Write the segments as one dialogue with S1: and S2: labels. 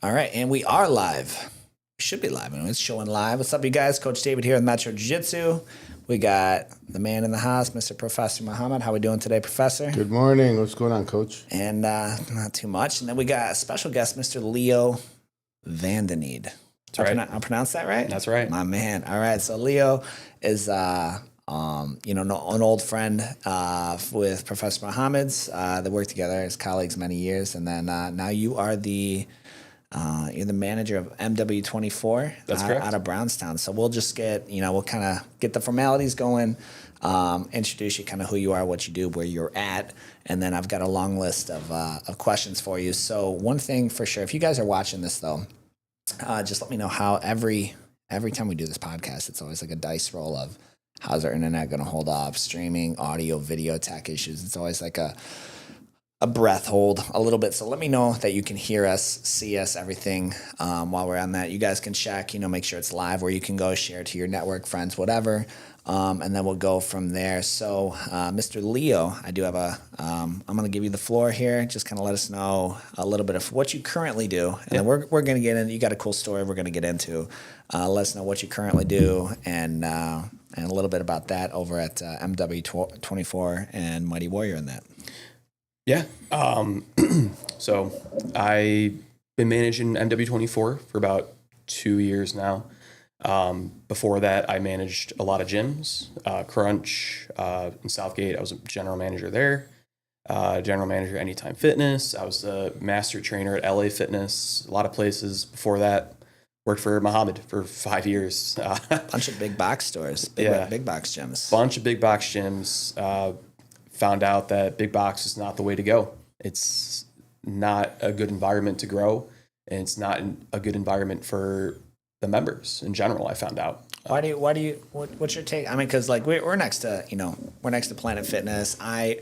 S1: All right, and we are live. We should be live. It's showing live. What's up, you guys? Coach David here with Metro Jiu-Jitsu. We got the man in the house, Mr. Professor Muhammad. How we doing today, Professor?
S2: Good morning. What's going on, Coach?
S1: And not too much. And then we got a special guest, Mr. Leo Vandeneede.
S3: Right.
S1: I pronounced that right?
S3: That's right.
S1: My man. All right. So Leo is an old friend with Professor Muhammad's. They worked together as colleagues many years, and then now you are you're the manager of MW24.
S3: That's correct.
S1: Out of Brownstown. So we'll just we'll kind of get the formalities going, introduce you kind of who you are, what you do, where you're at, and then I've got a long list of questions for you. So one thing for sure, if you guys are watching this though, just let me know how every time we do this podcast, it's always like a dice roll of how's our internet going to hold up, streaming, audio, video, tech issues. It's always like a breath hold a little bit. So let me know that you can hear us, see us, everything while we're on that. You guys can check, make sure it's live where you can go share to your network, friends, whatever. And then we'll go from there. So Mr. Leo, I do have I'm going to give you the floor here. Just kind of let us know a little bit of what you currently do. And then we're going to get in. You got a cool story we're going to get into. Let us know what you currently do and a little bit about that over at MW24 and Mighty Warrior in that.
S3: Yeah. So I've been managing MW24 for about 2 years now. Before that, I managed a lot of gyms, Crunch, in Southgate. I was a general manager there, general manager at Anytime Fitness. I was the master trainer at LA Fitness, a lot of places. Before that, worked for Muhammad for 5 years.
S1: Bunch of big box stores, big box gyms.
S3: Bunch of big box gyms. Found out that big box is not the way to go. It's not a good environment to grow, and it's not a good environment for the members in general. I found out.
S1: What's your take? I mean, because like we're next to Planet Fitness. I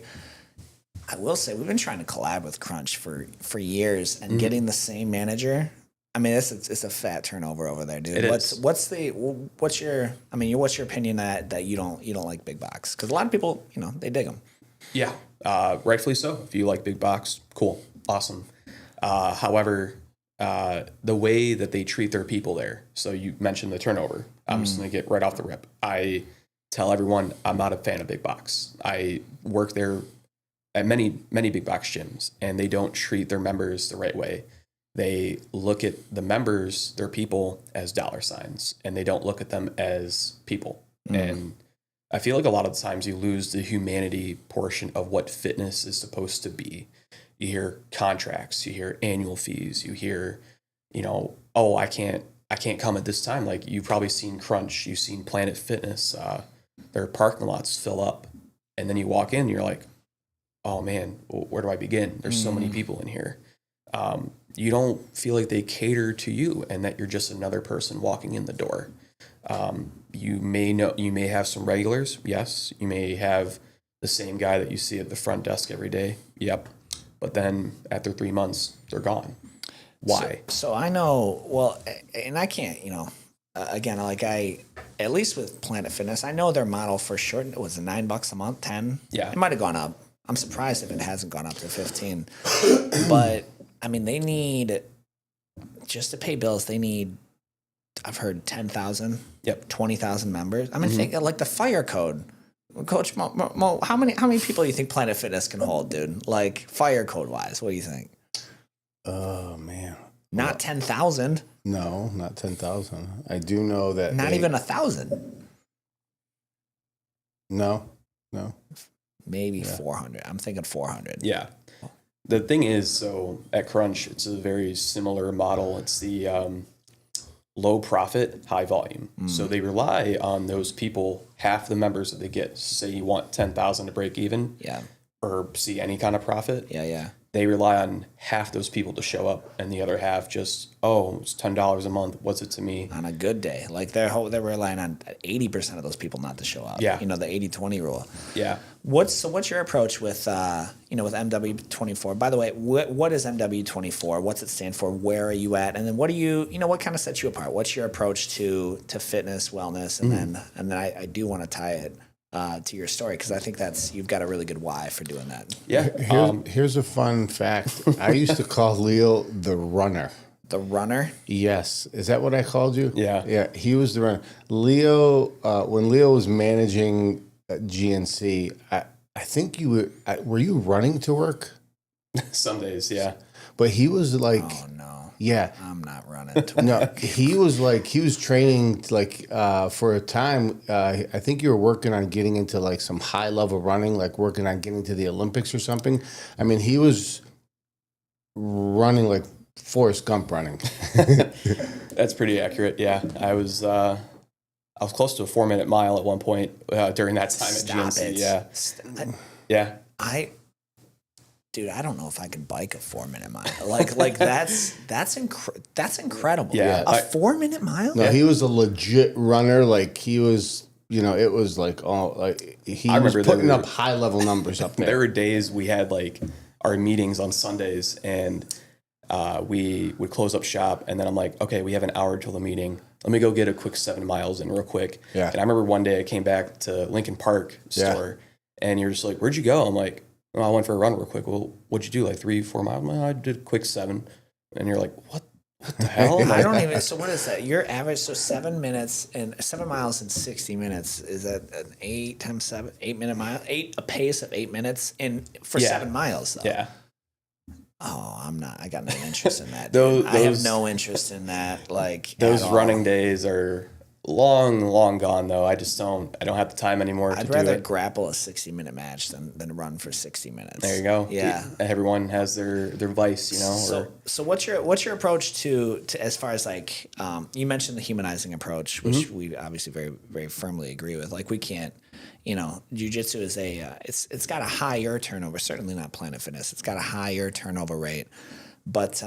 S1: will say we've been trying to collab with Crunch for years, and getting the same manager. I mean, it's a fat turnover over there, dude. What's your opinion that you don't like big box? Because a lot of people, they dig them.
S3: Yeah, rightfully so. If you like big box, cool, awesome. However, the way that they treat their people there. So you mentioned the turnover. I'm just going to get right off the rip. I tell everyone I'm not a fan of big box. I work there at many big box gyms, and they don't treat their members the right way. They look at the members, their people, as dollar signs, and they don't look at them as people. And I feel like a lot of the times you lose the humanity portion of what fitness is supposed to be. You hear contracts, you hear annual fees, you hear, oh, I can't come at this time. Like you've probably seen Crunch, you've seen Planet Fitness, their parking lots fill up, and then you walk in and you're like, oh man, where do I begin? There's so many people in here. You don't feel like they cater to you and that you're just another person walking in the door. You may have some regulars. Yes. You may have the same guy that you see at the front desk every day. Yep. But then after 3 months, they're gone. Why?
S1: So I know, and I can't, again, at least with Planet Fitness, I know their model for sure. It was $9 a month, 10.
S3: Yeah.
S1: It might've gone up. I'm surprised if it hasn't gone up to 15, but I mean, they need, just to pay bills, they need, I've heard 10,000, 20,000 members. I mean, think like the fire code. Coach Mo, how many people do you think Planet Fitness can hold, dude? Like fire code wise, what do you think?
S2: Oh man,
S1: not 10,000.
S2: No, not 10,000. I do know that
S1: not even 1,000.
S2: No.
S1: Maybe 400. I'm thinking 400.
S3: Yeah. The thing is, so at Crunch, it's a very similar model. It's the low profit, high volume. So they rely on those people, half the members that they get. Say you want 10,000 to break even, or see any kind of profit.
S1: Yeah.
S3: They rely on half those people to show up, and the other half just, it's $10 a month. What's it to me?
S1: On a good day, like they're relying on 80% of those people not to show up.
S3: Yeah,
S1: the 80-20 rule.
S3: Yeah.
S1: What's your approach with with MW24? By the way, what is MW24? What's it stand for? Where are you at? And then what do you what kind of sets you apart? What's your approach to fitness, wellness, and then I do want to tie it to your story, because I think you've got a really good why for doing that.
S3: Yeah.
S2: Here's a fun fact. I used to call Leo the runner.
S1: The runner.
S2: Yes. Is that what I called you?
S3: Yeah.
S2: Yeah. He was the runner. Leo, when Leo was managing GNC, I think you were you running to work?
S3: Some days, yeah.
S2: But he was like,
S1: Oh no.
S2: yeah.
S1: I'm not running to
S2: No,
S1: work.
S2: he was training like for a time. I think you were working on getting into like some high level running, like working on getting to the Olympics or something. I mean, he was running like Forrest Gump running.
S3: That's pretty accurate. Yeah, I was close to a 4-minute mile at one point during that time
S1: Stop
S3: at GNC.
S1: it.
S3: Yeah, yeah.
S1: Dude, I don't know if I could bike a 4-minute mile. Like that's incredible.
S3: Yeah.
S1: A 4-minute mile?
S2: No, he was a legit runner. Like he was, it was like he
S3: I
S2: was
S3: remember
S2: putting up high level numbers up there.
S3: There were days we had like our meetings on Sundays, and we would close up shop, and then I'm like, okay, we have an hour till the meeting. Let me go get a quick 7 miles in real quick.
S2: Yeah.
S3: And I remember one day I came back to Lincoln Park store, and you're just like, where'd you go? I'm like, well, I went for a run real quick. Well, what'd you do? Like 3-4 miles? Well, I did a quick 7. And you're like, what the hell?
S1: I don't even. So what is that? Your average? So 7 minutes and 7 miles in 60 minutes. Is that an 8 times 7? 8-minute mile? A pace of 8 minutes for 7 miles. Though.
S3: Yeah.
S1: Oh, I'm not. I got no interest in that.
S3: I
S1: have no interest in that. Like
S3: those
S1: at all.
S3: running days are long gone though. I don't have the time anymore
S1: I'd
S3: to
S1: rather
S3: do it.
S1: grapple a 60-minute match than run for 60 minutes.
S3: There you go.
S1: Yeah.
S3: Everyone has their vice,
S1: So what's your approach to as far as like you mentioned the humanizing approach, which we obviously very very firmly agree with. Like we can't, jiu-jitsu is it's got a higher turnover. Certainly not Planet Fitness. It's got a higher turnover rate. But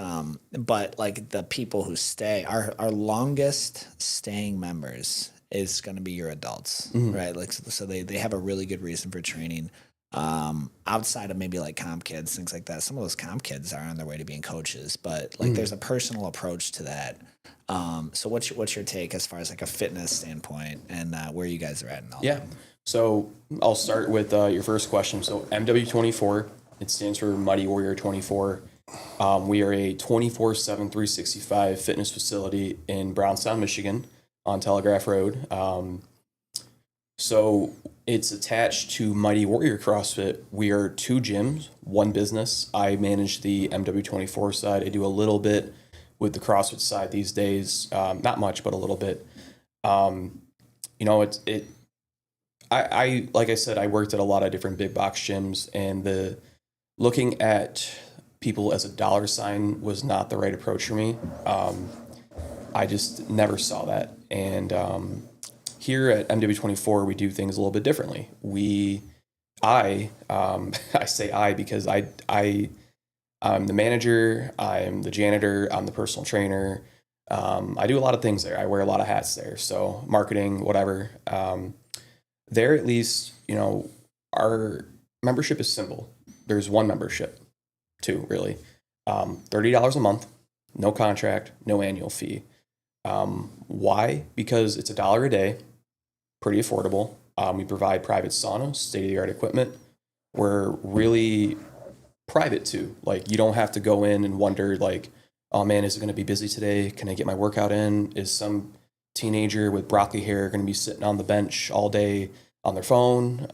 S1: like the people who stay, our longest staying members is going to be your adults, right? Like so they have a really good reason for training. Outside of maybe like comp kids, things like that. Some of those comp kids are on their way to being coaches, but like there's a personal approach to that. So what's your take as far as like a fitness standpoint and where you guys are at and all that?
S3: So I'll start with your first question. So MW24, it stands for Mighty Warrior 24. We are a 24/7, 365 fitness facility in Brownstown, Michigan, on Telegraph Road. So it's attached to Mighty Warrior CrossFit. We are 2 gyms, 1 business. I manage the MW24 side. I do a little bit with the CrossFit side these days. Not much, but a little bit. I like I said, I worked at a lot of different big box gyms, and looking at people as a dollar sign was not the right approach for me. I just never saw that. And here at MW24, we do things a little bit differently. I say I because I'm the manager, I'm the janitor, I'm the personal trainer. I do a lot of things there. I wear a lot of hats there. So marketing, whatever. There, at least, our membership is simple. There's 1 membership. 2 really. $30 a month, no contract, no annual fee. Why? Because it's $1 a day, pretty affordable. We provide private sauna, state-of-the-art equipment. We're really private too. Like you don't have to go in and wonder like, oh man, is it going to be busy today? Can I get my workout in? Is some teenager with broccoli hair going to be sitting on the bench all day on their phone?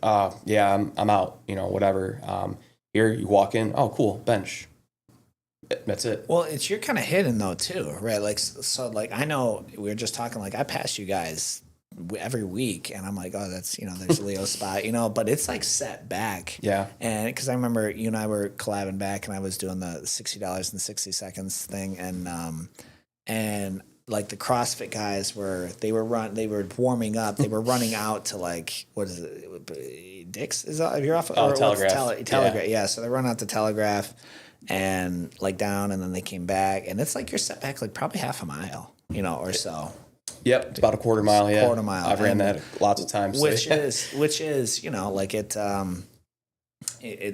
S3: Yeah, I'm out, whatever. Here you walk in, oh cool, bench. That's it.
S1: Well, you're kind of hidden though too, right? Like so, like I know we were just talking. Like I pass you guys every week, and I'm like, oh, that's there's Leo's spot, but it's like set back.
S3: Yeah.
S1: And because I remember you and I were collabing back, and I was doing the $60 in 60 seconds thing, and like the CrossFit guys they were warming up, they were running out to like what is it, Dick's? Is that you're off?
S3: Oh, Telegraph.
S1: Telegraph. Yeah. So they run out to Telegraph and like down, and then they came back, and it's like you're set back like probably half a mile, or so.
S3: Yep, it's about a quarter mile. Yeah,
S1: quarter mile.
S3: I've ran that lots of times.
S1: Which is like it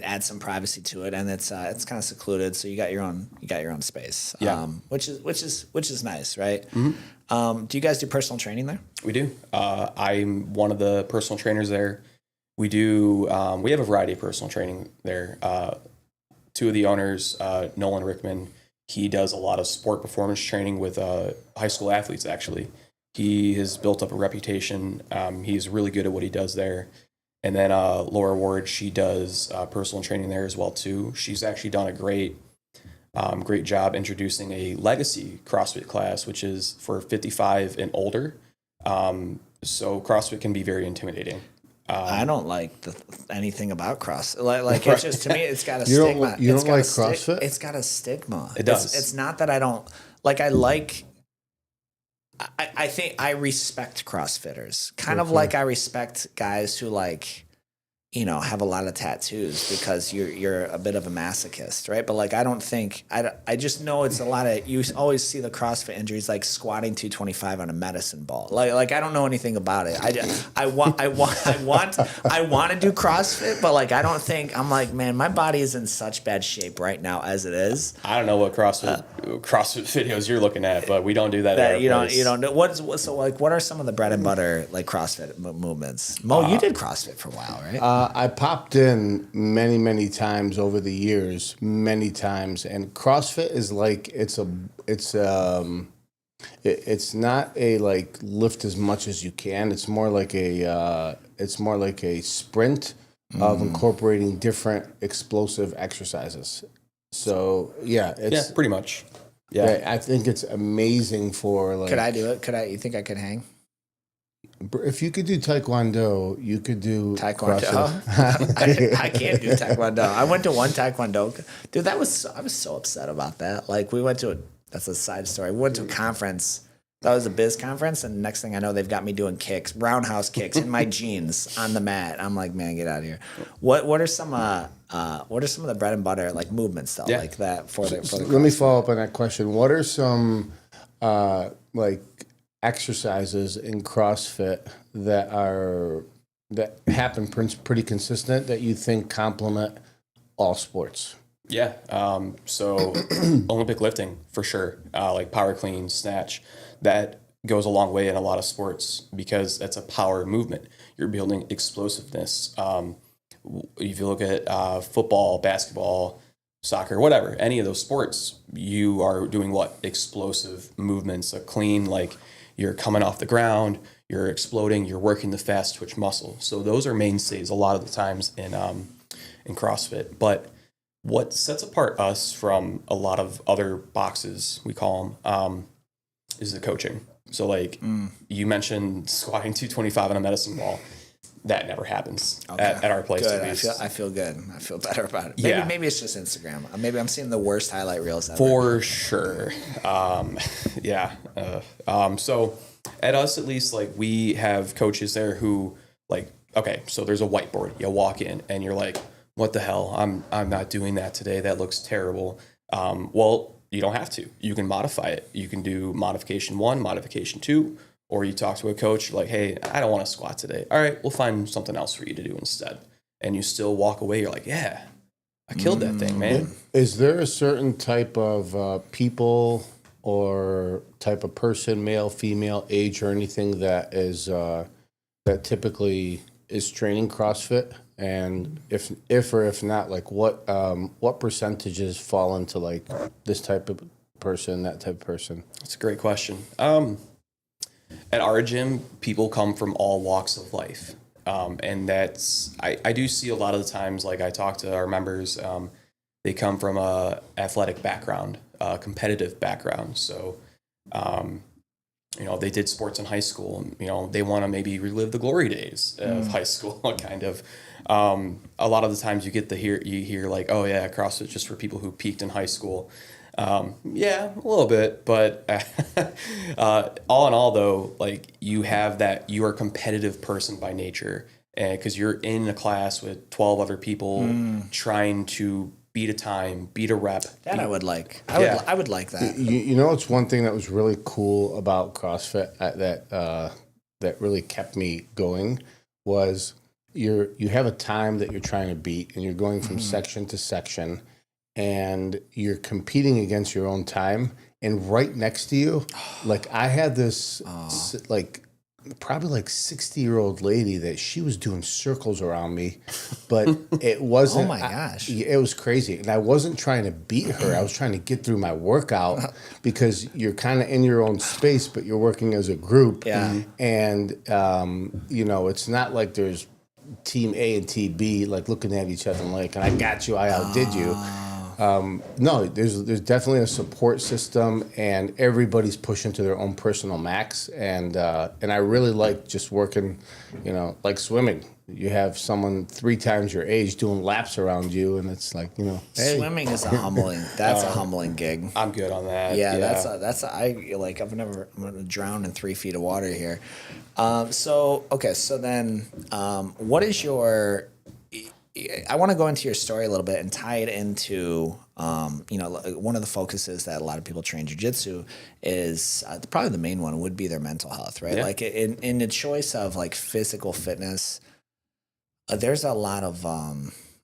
S1: adds some privacy to it, and it's kind of secluded, so you got your own space.
S3: Yeah.
S1: Which is nice, right? Mm-hmm. Do you guys do personal training there?
S3: We do. I'm one of the personal trainers there. We do. We have a variety of personal training there. 2 of the owners, Nolan Rickman, He does a lot of sport performance training with high school athletes, actually. He has built up a reputation. He's really good at what he does there. And then Laura Ward, she does personal training there as well, too. She's actually done a great job introducing a legacy CrossFit class, which is for 55 and older. So CrossFit can be very intimidating.
S1: I don't like anything about CrossFit. Like it's just, to me, it's got a stigma.
S2: You don't like CrossFit?
S1: It's got a stigma.
S3: It does.
S1: It's not that I don't like. I think I respect CrossFitters, kind of like I respect guys who like, you know, have a lot of tattoos because you're a bit of a masochist, right? But like, I don't think I just know it's a lot of, you always see the CrossFit injuries like squatting 225 on a medicine ball. Like I don't know anything about it. I want to do CrossFit, but like I don't think, I'm like, man, my body is in such bad shape right now as it is.
S3: I don't know what CrossFit videos you're looking at, but we don't do that. At our place.
S1: You don't know so like what are some of the bread and butter like CrossFit movements? Mo, you did CrossFit for a while, right?
S2: I popped in many times over the years, many times, and CrossFit is like it's not a like lift as much as you can. It's more like a sprint of incorporating different explosive exercises. So yeah,
S3: pretty much.
S2: Yeah, I think it's amazing for like.
S1: Could I do it? You think I could hang?
S2: If you could do Taekwondo, you could do
S1: Taekwondo. I can't do Taekwondo. I went to one Taekwondo. Dude, I was so upset about that. Like we went to that's a side story. We went to a conference. That was a biz conference, and next thing I know, they've got me doing kicks, roundhouse kicks in my jeans on the mat. I'm like, man, get out of here. What are some of the bread and butter like movements though, like that for the
S2: Let me follow up on that question. What are some like exercises in CrossFit that happen pretty consistent that you think complement all sports?
S3: Yeah. So Olympic lifting for sure, like power clean, snatch, that goes a long way in a lot of sports because that's a power movement. You're building explosiveness. If you look at football, basketball, soccer, whatever, any of those sports, you are doing what? Explosive movements, a clean, like you're coming off the ground, you're exploding, you're working the fast twitch muscle. So those are mainstays a lot of the times in CrossFit. But what sets apart us from a lot of other boxes, we call them, is the coaching. So like you mentioned squatting 225 on a medicine ball. That never happens at our place.
S1: Good.
S3: At least.
S1: I feel good. I feel better about it. Maybe it's just Instagram. Maybe I'm seeing the worst highlight reels ever.
S3: For sure. So at us, at least, like we have coaches there who like, okay, so there's a whiteboard. You walk in and you're like, what the hell? I'm not doing that today. That looks terrible. Well, you don't have to. You can modify it. You can do modification 1, modification 2. Or you talk to a coach like, hey, I don't want to squat today. All right, we'll find something else for you to do instead. And you still walk away. You're like, yeah, I killed that thing, man.
S2: Is there a certain type of people or type of person, male, female, age, or anything that is that typically is training CrossFit? And if not, like what percentages fall into like this type of person, that type of person?
S3: That's a great question. At our gym, people come from all walks of life. And that's, I do see a lot of the times, like I talk to our members, they come from a athletic background, a competitive background. So, they did sports in high school and, they want to maybe relive the glory days of high school, kind of. A lot of the times you hear like, oh yeah, CrossFit's just for people who peaked in high school. Yeah, a little bit, but all in all, though, like you have that you are a competitive person by nature, and because you're in a class with 12 other people trying to beat a time, beat a rep.
S1: That I would like. I would like that.
S2: It's one thing that was really cool about CrossFit that really kept me going was you have a time that you're trying to beat, and you're going from section to section. And you're competing against your own time, and right next to you, like I had this like probably like 60-year-old lady that she was doing circles around me, but it wasn't.
S1: Oh my gosh.
S2: It was crazy, and I wasn't trying to beat her. I was trying to get through my workout because you're kind of in your own space, but you're working as a group.
S1: Yeah.
S2: And you know, it's not like there's team A and team B like looking at each other and like, and I got you, I outdid you. No, there's definitely a support system, and everybody's pushing to their own personal max. And I really like just working, you know, like swimming. You have someone 3 times your age doing laps around you, and it's like, you know, hey.
S1: Swimming is a humbling. That's a humbling gig.
S3: I'm good on that.
S1: Yeah, I'm gonna drown in 3 feet of water here. So then, what is your? I want to go into your story a little bit and tie it into, one of the focuses that a lot of people train jiu-jitsu is probably the main one would be their mental health, right?
S3: Yeah.
S1: Like in the choice of like physical fitness, there's a lot of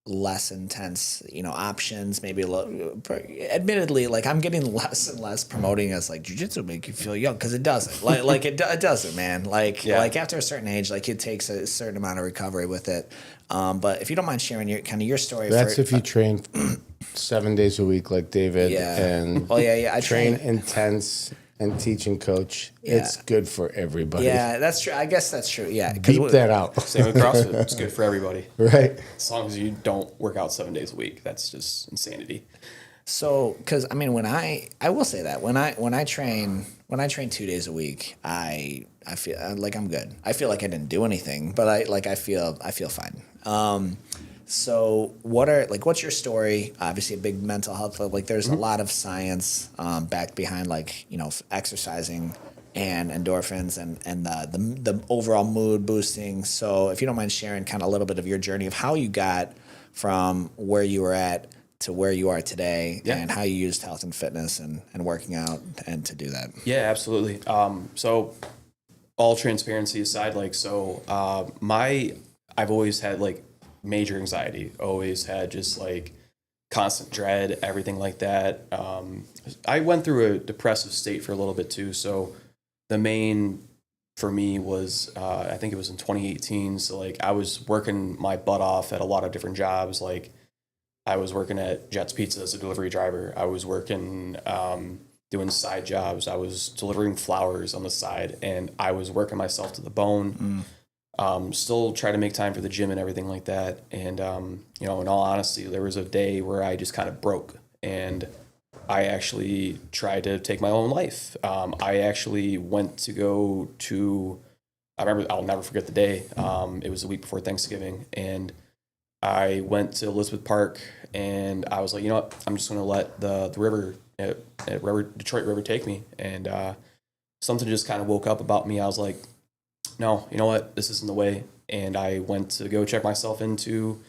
S1: less intense, options. Maybe admittedly, like I'm getting less and less promoting as like jiu-jitsu make you feel young, because it doesn't. It doesn't, man. Like after a certain age, like it takes a certain amount of recovery with it. But if you don't mind sharing your story.
S2: That's if you train 7 days a week like David.
S1: Yeah.
S2: And
S1: I
S2: train intense and teach and coach.
S1: Yeah.
S2: It's good for everybody.
S1: Yeah, that's true. I guess that's true. Yeah.
S2: Beat that out.
S3: Same with CrossFit. It's good for everybody.
S2: Right.
S3: As long as you don't work out 7 days a week. That's just insanity.
S1: So, because when I will say that when I train 2 days a week, I feel like I'm good. I feel like I didn't do anything, but I feel fine. So what's your story? Obviously a big mental health, like there's a lot of science back behind exercising and endorphins and the overall mood boosting. So if you don't mind sharing kind of a little bit of your journey of how you got from where you were at to where you are today, and how you used health and fitness and working out and to do that.
S3: Yeah, absolutely. So all transparency aside, I've always had major anxiety, always had just constant dread, everything like that. I went through a depressive state for a little bit too. So the main for me was, I think it was in 2018. So I was working my butt off at a lot of different jobs. I was working at Jet's Pizza as a delivery driver. I was working, doing side jobs. I was delivering flowers on the side, and I was working myself to the bone. Still try to make time for the gym and everything like that. And, in all honesty, there was a day where I just kind of broke, and I actually tried to take my own life. I actually went to go to, I'll never forget the day. It was the week before Thanksgiving, and I went to Elizabeth Park, and I was like, you know what, I'm just going to let the river, Detroit River take me. And something just kind of woke up about me. I was like, no, you know what, this isn't the way. And I went to go check myself into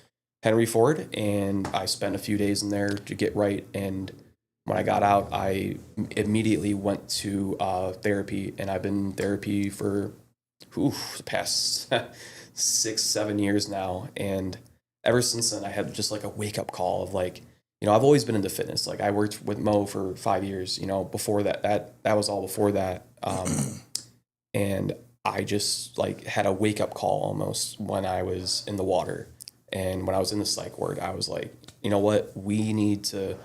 S3: Henry Ford, and I spent a few days in there to get right. And when I got out, I immediately went to therapy, and I've been in therapy for the past 6-7 years now. And ever since then, I had just a wake up call of I've always been into fitness. I worked with Mo for 5 years, before that was all before that. And I just had a wake up call almost when I was in the water. And when I was in the psych ward, I was like, you know what, we need to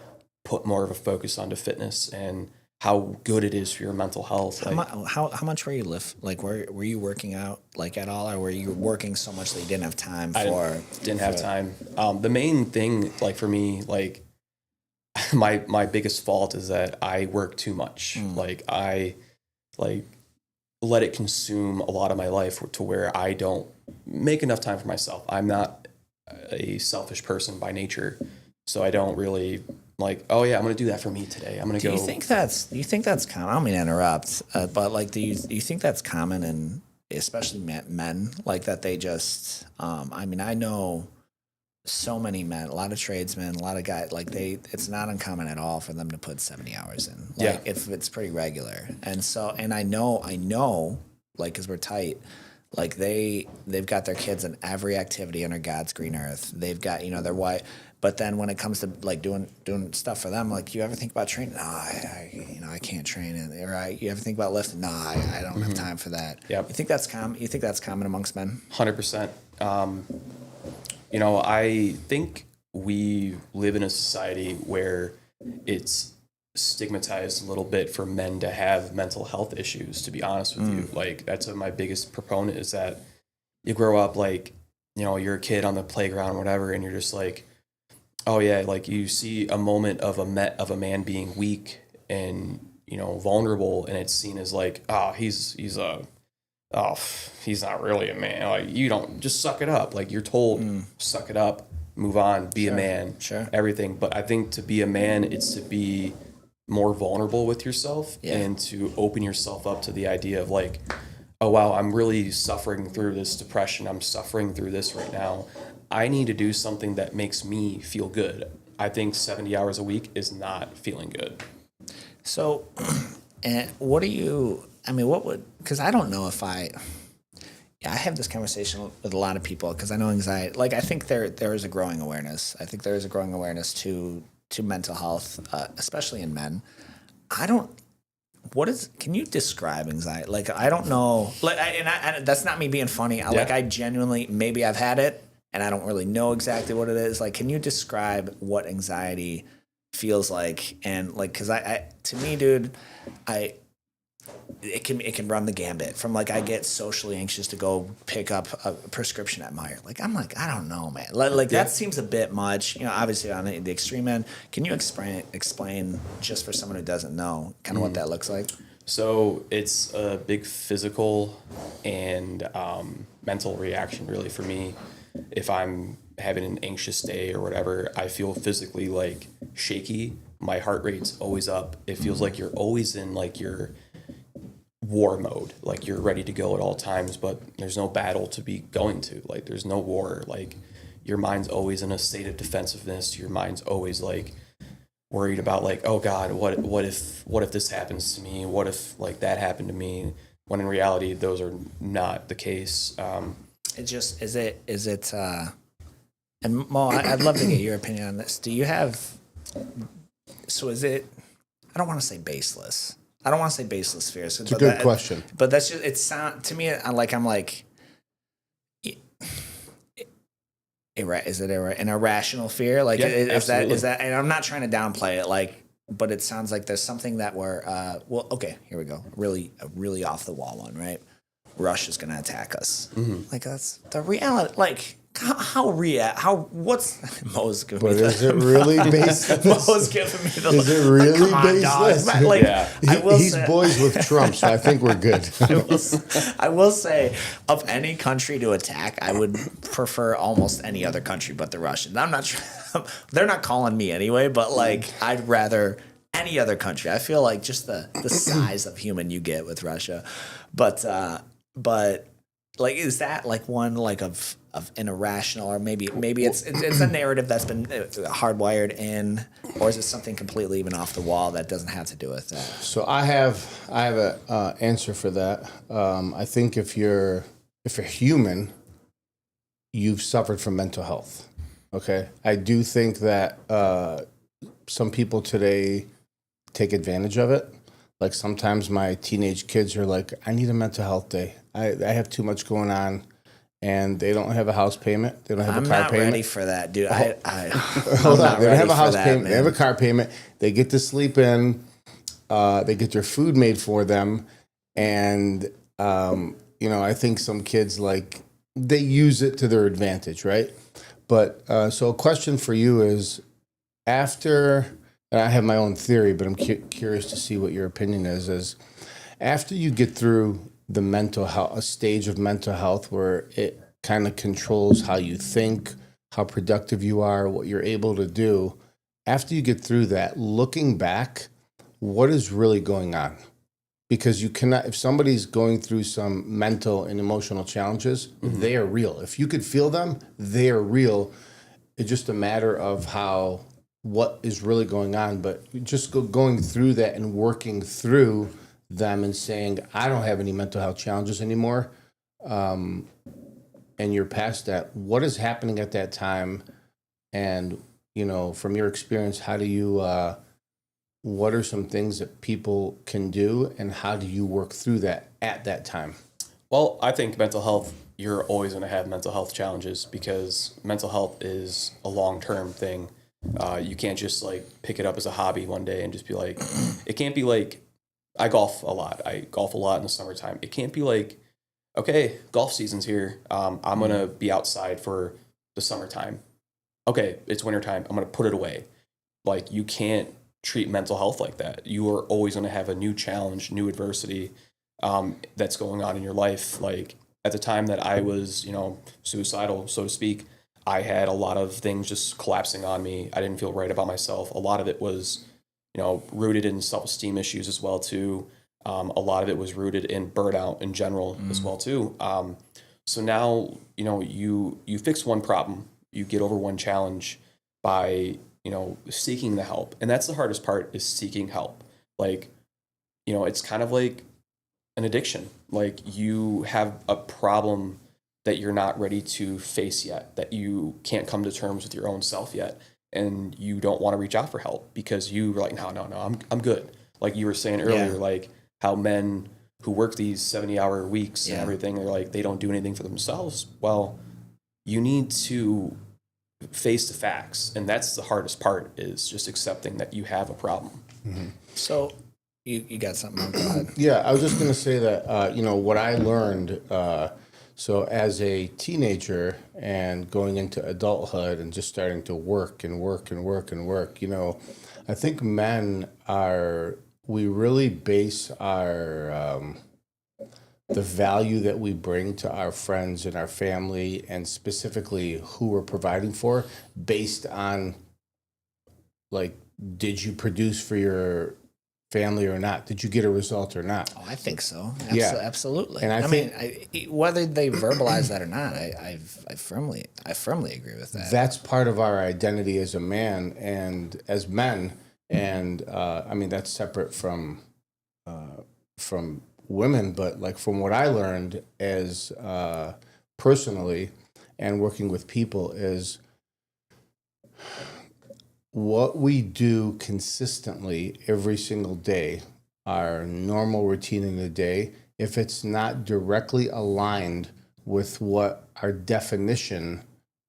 S3: put more of a focus onto fitness and how good it is for your mental health.
S1: How much were you were you working out at all, or were you working so much that you didn't have time for?
S3: Didn't have time. The main thing for me, my biggest fault is that I work too much. I let it consume a lot of my life to where I don't make enough time for myself. I'm not a selfish person by nature, so I don't really oh yeah, I'm going to do that for me today. I'm going to go.
S1: Do you think that's common? I don't mean to interrupt, but do you think that's common in especially men that they just, I know so many men, a lot of tradesmen, a lot of guys, it's not uncommon at all for them to put 70 hours in. If it's pretty regular. And so, and I know, cause we're tight, they've got their kids in every activity under God's green earth. They've got, their wife, But then when it comes to like doing stuff for them, like, you ever think about training? No, I can't train it. Right? You ever think about lifting? No, I don't have time for that.
S3: Yep.
S1: You think that's common? You think that's common amongst men?
S3: 100%. I think we live in a society where it's stigmatized a little bit for men to have mental health issues, to be honest with you. Like, that's my biggest proponent, is that you grow up like, you're a kid on the playground or whatever, and you're just like, oh yeah, like you see a moment of a man being weak and, vulnerable, and it's seen as like, he's not really a man. Like, you don't, just suck it up. Like, you're told, suck it up, move on, be a man, everything. But I think to be a man, it's to be more vulnerable with yourself and to open yourself up to the idea of like, oh wow, I'm really suffering through this depression. I'm suffering through this right now. I need to do something that makes me feel good. I think 70 hours a week is not feeling good.
S1: So, and what would, because I don't know if I have this conversation with a lot of people, because I know anxiety, like, I think there is a growing awareness. I think there is a growing awareness to mental health, especially in men. Can you describe anxiety? Like, I don't know, like, and that's not me being funny. I genuinely, maybe I've had it and I don't really know exactly what it is. Like, can you describe what anxiety feels like? And like, cause to me, dude, it can run the gambit from like, I get socially anxious to go pick up a prescription at Meijer. Like, I'm like, I don't know, man. Like that seems a bit much, obviously on the extreme end. Can you explain just for someone who doesn't know kind of what that looks like?
S3: So it's a big physical and mental reaction really for me. If I'm having an anxious day or whatever, I feel physically like shaky. My heart rate's always up. It feels like you're always in like your war mode, like you're ready to go at all times, but there's no battle to be going to. Like, there's no war. Like, your mind's always in a state of defensiveness. Your mind's always like worried about like, oh God, what if this happens to me? What if like that happened to me? When in reality, those are not the case.
S1: It just is it and Mo, I'd love to get your opinion on this. Do you have, so is it, I don't want to say baseless. I don't want to say baseless fears.
S2: It's a good question.
S1: But that's just, it sound to me I'm like is it an irrational fear? Like, is that, and I'm not trying to downplay it, like, but it sounds like there's something that we're, well, okay, here we go. A really off the wall one, right? Russia's going to attack us. Mm-hmm. Like, that's the reality. Like, what's Mo's giving me?
S2: But is it really baseless?
S1: Mo's giving me the.
S2: Is it really baseless?
S1: Like,
S2: he's boys with Trump, so I think we're good.
S1: I will say, of any country to attack, I would prefer almost any other country but the Russians. I'm not sure. They're not calling me anyway, but like, I'd rather any other country. I feel like just the size of human you get with Russia, but like, is that like one like of an irrational, or maybe it's a narrative that's been hardwired in, or is it something completely even off the wall that doesn't have to do with that?
S2: So I have an answer for that. I think if you're human, you've suffered from mental health. Okay, I do think that some people today take advantage of it. Like, sometimes my teenage kids are like, I need a mental health day. I have too much going on, and they don't have a house payment. They don't have a car payment.
S1: I'm not ready for that, dude.
S2: Hold on. They don't have a house payment. They have a car payment. They get to sleep in. They get their food made for them. And, I think some kids, like, they use it to their advantage, right? But so a question for you is, after, and I have my own theory, but I'm curious to see what your opinion is after you get through the mental health, a stage of mental health where it kind of controls how you think, how productive you are, what you're able to do. After you get through that, looking back, what is really going on? Because you cannot, if somebody's going through some mental and emotional challenges, they are real. If you could feel them, they are real. It's just a matter of what is really going on. But just going through that and working through them and saying, I don't have any mental health challenges anymore, and you're past that, what is happening at that time, and from your experience, how do you, what are some things that people can do, and how do you work through that at that time?
S3: Well, I think mental health, you're always going to have mental health challenges because mental health is a long-term thing. You can't just like pick it up as a hobby one day and just be like, it can't be like, I golf a lot. I golf a lot in the summertime. It can't be like, okay, golf season's here. I'm going to be outside for the summertime. Okay, it's wintertime. I'm going to put it away. Like, you can't treat mental health like that. You are always going to have a new challenge, new adversity that's going on in your life. Like, at the time that I was, suicidal, so to speak, I had a lot of things just collapsing on me. I didn't feel right about myself. A lot of it was, rooted in self-esteem issues as well too. A lot of it was rooted in burnout in general as well too. So now, you fix one problem, you get over one challenge by, seeking the help. And that's the hardest part, is seeking help. Like, it's kind of like an addiction. Like, you have a problem that you're not ready to face yet, that you can't come to terms with your own self yet. And you don't want to reach out for help because you're like, no, I'm good. Like you were saying earlier, like how men who work these 70-hour weeks and everything, they're like, they don't do anything for themselves. Well, you need to face the facts. And that's the hardest part, is just accepting that you have a problem.
S1: Mm-hmm. So you got something? Go ahead.
S2: Yeah, I was just going to say that, what I learned, so as a teenager and going into adulthood and just starting to work, I think we really base the value that we bring to our friends and our family, and specifically who we're providing for, based on, like, did you produce for your family or not? Did you get a result or not?
S1: Oh, I think so. Absolutely.
S2: And I
S1: mean, whether they verbalize that or not, I firmly agree with that.
S2: That's part of our identity as a man and as men, and that's separate from women. But like, from what I learned as personally and working with people, is what we do consistently every single day, our normal routine in the day, if it's not directly aligned with what our definition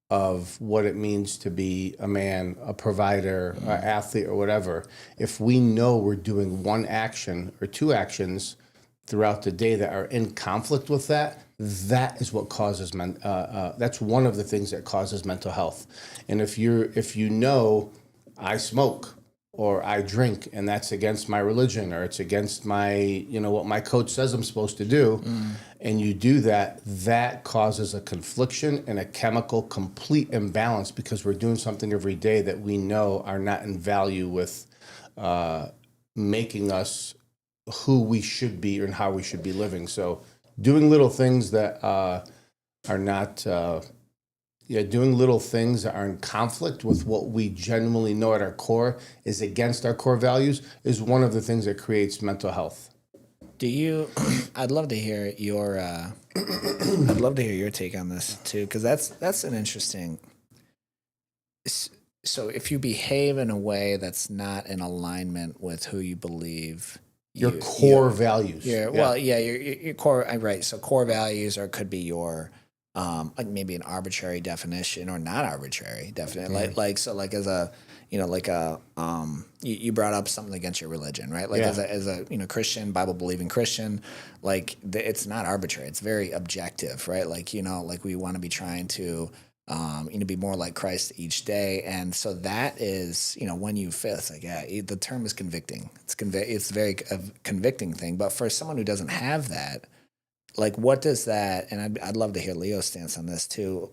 S2: of what it means to be a man, a provider, an athlete, or whatever, if we know we're doing one action or two actions throughout the day that are in conflict with that, that is what causes that's one of the things that causes mental health. And if you know, I smoke or I drink and that's against my religion, or it's against my, what my coach says I'm supposed to do, and you do that, that causes a confliction and a chemical complete imbalance, because we're doing something every day that we know are not in value with making us who we should be and how we should be living. So doing little things that are not... doing little things that are in conflict with what we genuinely know at our core is against our core values is one of the things that creates mental health.
S1: I'd love to hear your take on this too, because that's an interesting. So if you behave in a way that's not in alignment with who you believe,
S2: your core values.
S1: Your core, right? So core values, or could be your like maybe an arbitrary definition or not arbitrary definition. Like as a, you brought up something against your religion, right? Like as a Christian, Bible believing Christian, like it's not arbitrary. It's very objective, right? Like, like we want to be trying to, be more like Christ each day. And so that is, when you feel, it's like, the term is convicting. It's very convicting thing. But for someone who doesn't have that, like, what does that, and I'd love to hear Leo's stance on this too.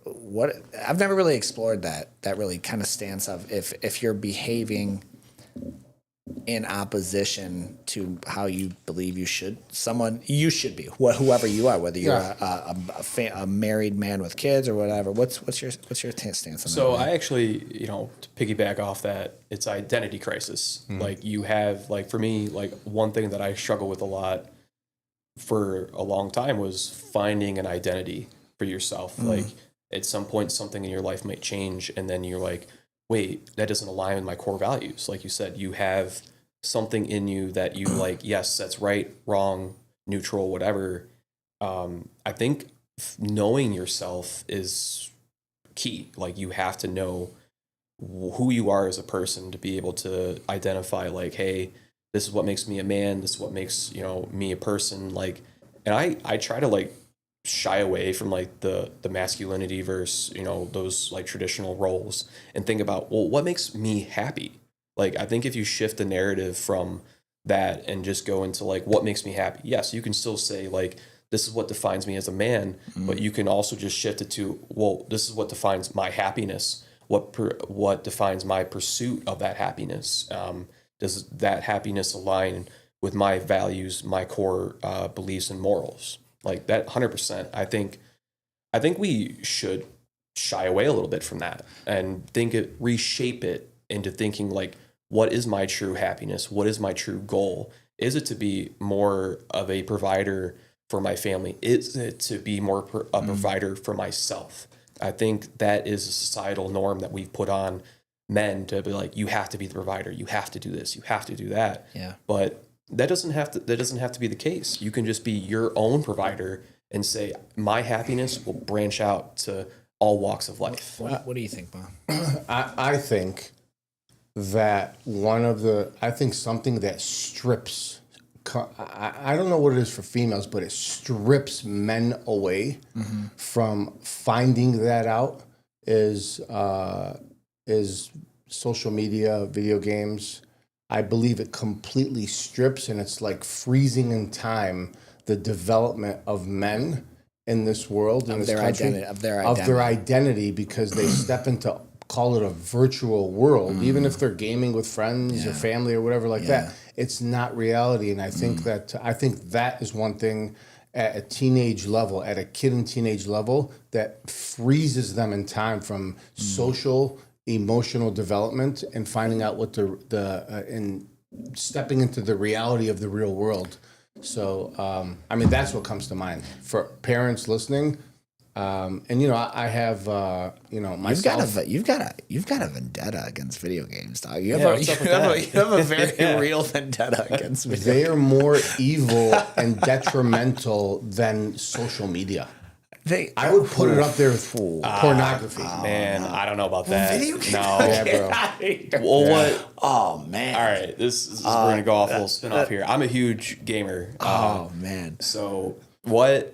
S1: I've never really explored that really kind of stance of if you're behaving in opposition to how you believe you should be, whoever you are, whether you're a married man with kids or whatever. What's your stance on that?
S3: So I actually, to piggyback off that, it's identity crisis. Mm-hmm. Like, you have, like, for me, like, one thing that I struggle with a lot for a long time was finding an identity for yourself. Like, at some point something in your life might change, and then you're like, wait, that doesn't align with my core values. Like you said, you have something in you that you like, yes, that's right, wrong, neutral, whatever. I think knowing yourself is key. Like you have to know who you are as a person to be able to identify like, hey, this is what makes me a man. This is what makes, me a person. Like, and I try to like shy away from like the masculinity versus, those like traditional roles and think about, well, what makes me happy? Like, I think if you shift the narrative from that and just go into like, what makes me happy? Yes, you can still say like, this is what defines me as a man, but you can also just shift it to, well, this is what defines my happiness. What defines my pursuit of that happiness? Does that happiness align with my values, my core beliefs and morals? Like that 100%. I think we should shy away a little bit from that and reshape it into thinking like, what is my true happiness? What is my true goal? Is it to be more of a provider for my family? Is it to be more a provider for myself? I think that is a societal norm that we've put on men to be like, you have to be the provider. You have to do this. You have to do that.
S1: Yeah.
S3: But that doesn't have to be the case. You can just be your own provider and say, my happiness will branch out to all walks of life.
S1: What do you think, Bob?
S2: I think that something that strips, I don't know what it is for females, but it strips men away from finding that out is social media, video games. I believe it completely strips, and it's like freezing in time the development of men in this world, in this country, of their identity, because they step into, call it a virtual world, even if they're gaming with friends or family or whatever like that. It's not reality, and I think that is one thing at a teenage level, at a kid and teenage level, that freezes them in time from social, emotional development and finding out what and stepping into the reality of the real world. So, that's what comes to mind for parents listening. I have, myself.
S1: You've got a vendetta against video games, dog. You have a very real vendetta against video games.
S2: They are more evil and detrimental than social media. I would put it up there with pornography.
S3: Man, I don't know about that.
S1: Video games?
S3: No,
S1: bro.
S3: Well, what?
S1: Oh man!
S3: All right, we're gonna go off a little spin off here. I'm a huge gamer.
S1: Oh man!
S3: So what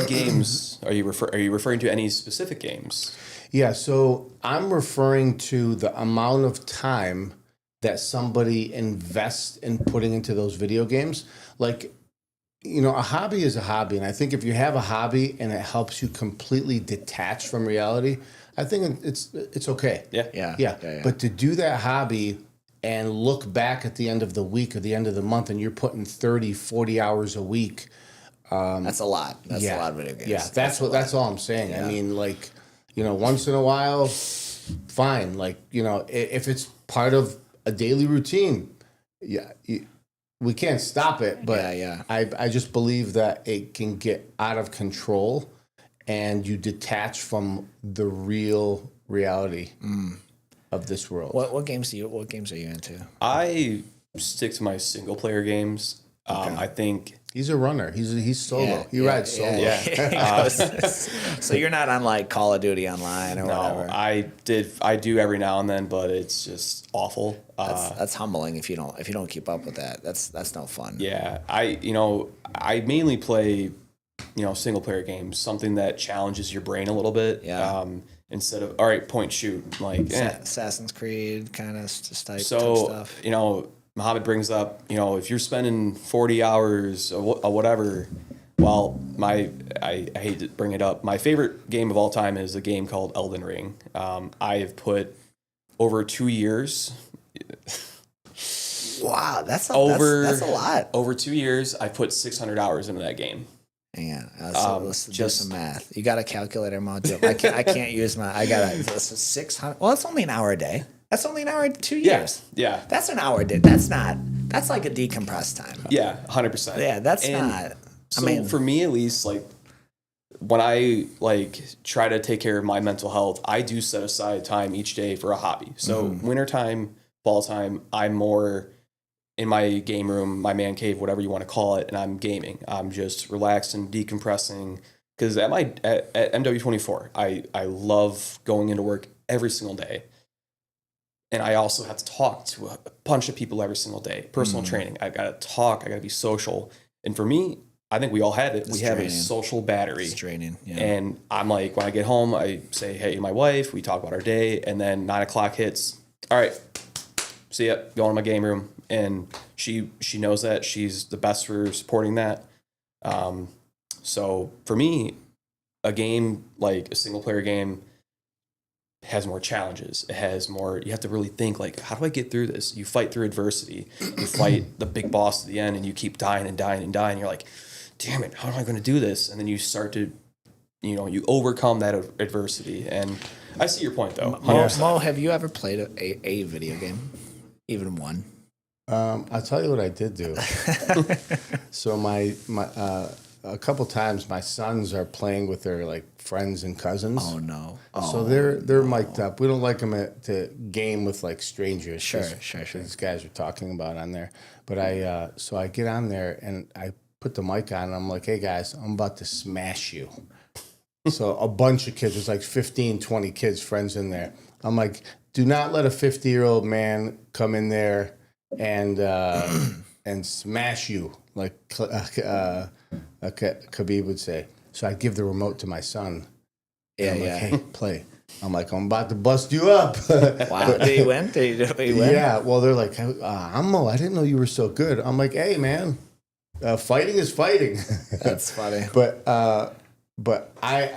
S3: games are you referring to? Any specific games?
S2: Yeah, so I'm referring to the amount of time that somebody invests in putting into those video games. Like, a hobby is a hobby, and I think if you have a hobby and it helps you completely detach from reality, I think it's okay.
S3: Yeah.
S2: But to do that hobby and look back at the end of the week or the end of the month and you're putting 30, 40 hours a week.
S1: That's a lot. That's a lot of video games.
S2: Yeah, that's all I'm saying. Yeah. I mean, like, once in a while, fine. Like, if it's part of a daily routine, we can't stop it, but I just believe that it can get out of control and you detach from the real reality of this world.
S1: What games are you into?
S3: I stick to my single player games. Okay. I think
S2: he's a runner. He's solo. He rides solo.
S3: Yeah.
S1: So you're not on like Call of Duty online or whatever.
S3: I do every now and then, but it's just awful.
S1: That's humbling if you don't keep up with that. That's no fun.
S3: Yeah. I mainly play, single player games, something that challenges your brain a little bit.
S1: Yeah.
S3: Instead of, all right, point shoot, like
S1: Assassin's Creed kind of type stuff.
S3: Muhammad brings up, if you're spending 40 hours or whatever, well, I hate to bring it up. My favorite game of all time is a game called Elden Ring. I have put over 2 years.
S1: Wow, that's a lot.
S3: Over 2 years, I put 600 hours into that game.
S1: Yeah, let's do some math. You got a calculator, module. I can't use my. I got 600. Well, it's only an hour a day. That's only an hour 2 years.
S3: Yeah.
S1: That's an hour a day. That's like a decompressed time.
S3: Yeah, 100%.
S1: Yeah, that's not.
S3: So for me, at least, like when I like try to take care of my mental health, I do set aside time each day for a hobby. So wintertime, fall time, I'm more in my game room, my man cave, whatever you want to call it, and I'm gaming. I'm just relaxing, decompressing. Because at MW24, I love going into work every single day. And I also have to talk to a bunch of people every single day. Personal training. I got to talk. I got to be social. And for me, I think, we all have it. We have a social battery.
S1: It's draining. Yeah.
S3: And I'm like, when I get home, I say, hey to my wife, we talk about our day. And then 9 o'clock hits. All right, see ya. Going to my game room. And she knows that. She's the best for supporting that. So for me, a game, like a single player game, has more challenges. It has more, you have to really think like, how do I get through this? You fight through adversity. You fight the big boss at the end and you keep dying and dying and dying. You're like, damn it, how am I going to do this? And then you start to, you overcome that adversity. And I see your point though.
S1: Mo, have you ever played a video game? Even one?
S2: I'll tell you what I did do. So my a couple times my sons are playing with their like friends and cousins.
S1: Oh no!
S2: So they're mic'd up. We don't like them to game with like strangers.
S1: Sure.
S2: These guys are talking about on there. But I get on there and I put the mic on and I'm like, hey guys, I'm about to smash you. So a bunch of kids, there's like 15, 20 kids, friends in there. I'm like, do not let a 50-year-old man come in there and smash you, like Khabib would say. So I give the remote to my son.
S1: Yeah,
S2: I'm like, hey, play. I'm like, I'm about to bust you up.
S1: Wow. Did he win? Did he win?
S2: Yeah. Well, they're like, Ammo, I didn't know you were so good. I'm like, hey, man, fighting is fighting.
S1: That's funny.
S2: But I